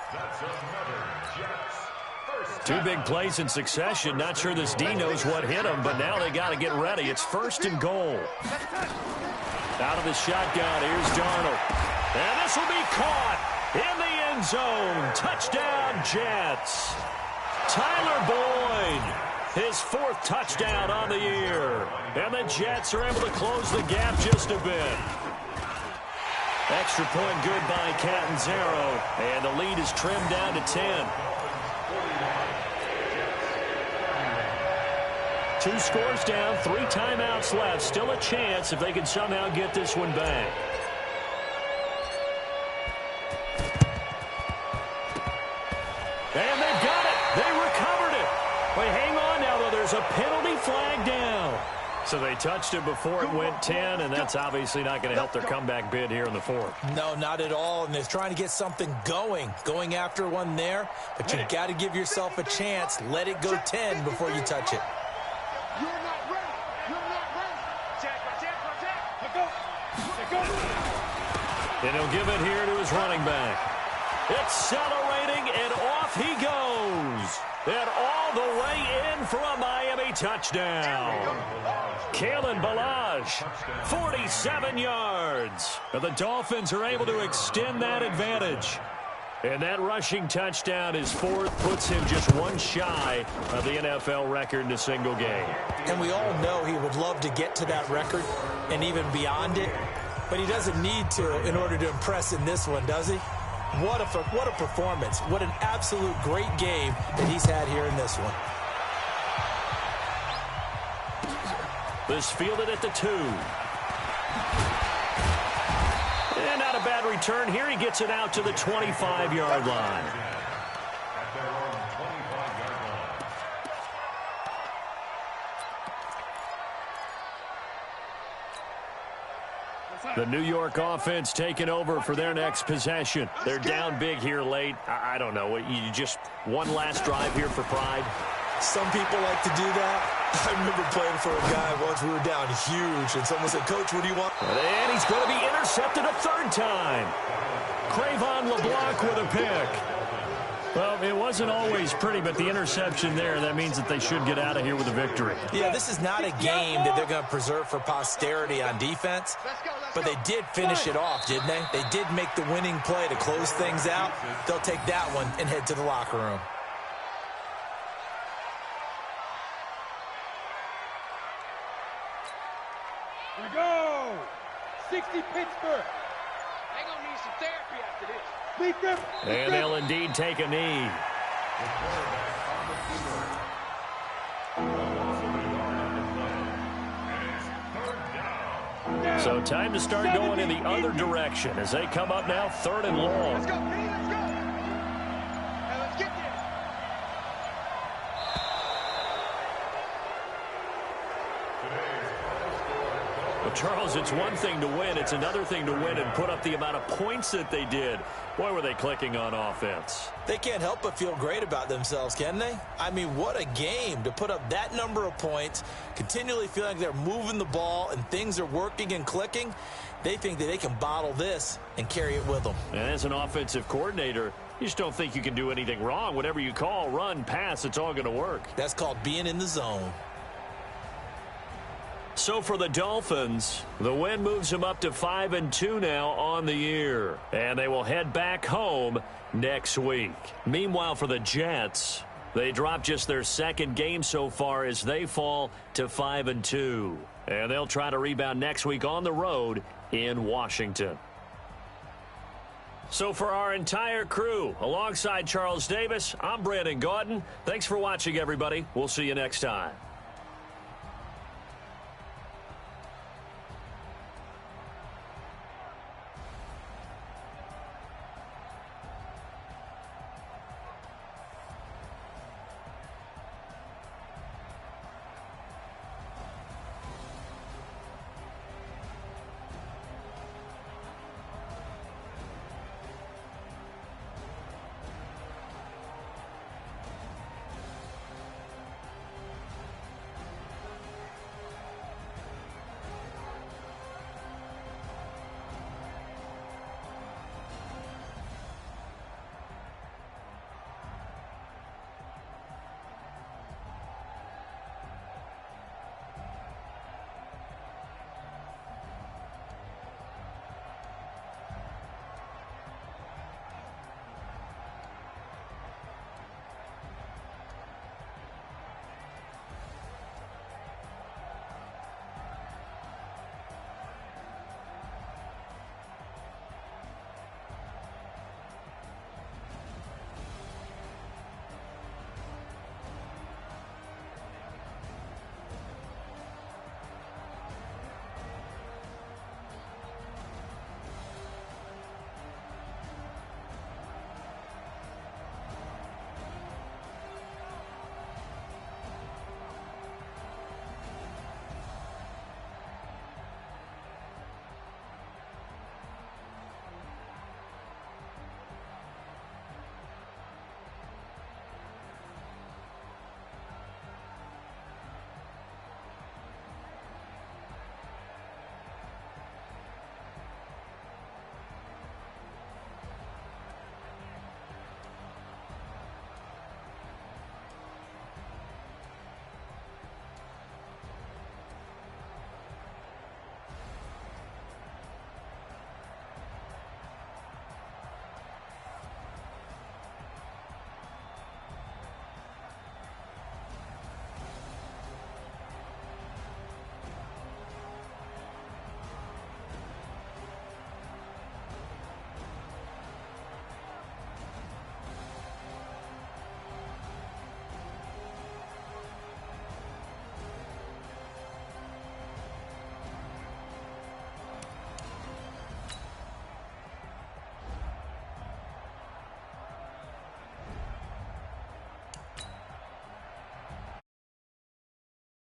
Speaker 1: 2 big plays in succession. Not sure this D knows what hit him, but now they got to get ready. It's 1st and goal. Out of the shotgun, here's Darnold. And this will be caught in the end zone. Touchdown, Jets. Tyler Boyd, his 4th touchdown on the year. And the Jets are able to close the gap just a bit. Extra point good by Catanzaro. And the lead is trimmed down to 10. 2 scores down, 3 timeouts left. Still a chance if they can somehow get this one back. And they've got it. They recovered it. Wait, hang on now, though. There's a penalty flag down. So they touched it before it went 10, and that's obviously not going to help their comeback bid here in the 4th.
Speaker 3: No, not at all, and they're trying to get something going after one there, but you've got to give yourself a chance. Let it go 10 before you touch it.
Speaker 4: You're not ready. You're not ready. Check.
Speaker 1: And he'll give it here to his running back. Accelerating, and off he goes. And all the way in for a Miami touchdown. Kalen Ballage, 47 yards. And the Dolphins are able to extend that advantage. And that rushing touchdown, his 4th, puts him just 1 shy of the NFL record in a single game.
Speaker 3: And we all know he would love to get to that record and even beyond it, but he doesn't need to in order to impress in this one, does he? What a performance. What an absolute great game that he's had here in this one.
Speaker 1: This fielded at the 2. And not a bad return here. He gets it out to the 25-yard line. The New York offense taking over for their next possession. They're down big here late. I don't know. You just one last drive here for pride?
Speaker 3: Some people like to do that. I remember playing for a guy once. We were down huge, and someone said, "Coach, what do you want?"
Speaker 1: And he's going to be intercepted a 3rd time. Cravon LeBlanc with a pick. Well, it wasn't always pretty, but the interception there, that means that they should get out of here with a victory.
Speaker 3: Yeah, this is not a game that they're going to preserve for posterity on defense, but they did finish it off, didn't they? They did make the winning play to close things out. They'll take that one and head to the locker room.
Speaker 2: Here we go. 60 Pittsburgh. They're going to need some therapy after this. Lead them.
Speaker 1: And they'll indeed take a knee. So time to start going in the other direction as they come up now 3rd and long.
Speaker 4: Let's go, P. Let's go. Now let's get there.
Speaker 1: Well, Charles, it's one thing to win. It's another thing to win and put up the amount of points that they did. Boy, were they clicking on offense.
Speaker 3: They can't help but feel great about themselves, can they? I mean, what a game to put up that number of points, continually feeling like they're moving the ball and things are working and clicking. They think that they can bottle this and carry it with them.
Speaker 1: And as an offensive coordinator, you just don't think you can do anything wrong. Whatever you call, run, pass, it's all going to work.
Speaker 3: That's called being in the zone.
Speaker 1: So for the Dolphins, the win moves them up to 5-2 now on the year. And they will head back home next week. Meanwhile, for the Jets, they drop just their 2nd game so far as they fall to 5-2. And they'll try to rebound next week on the road in Washington. So for our entire crew, alongside Charles Davis, I'm Brandon Gaudin. Thanks for watching, everybody. We'll see you next time.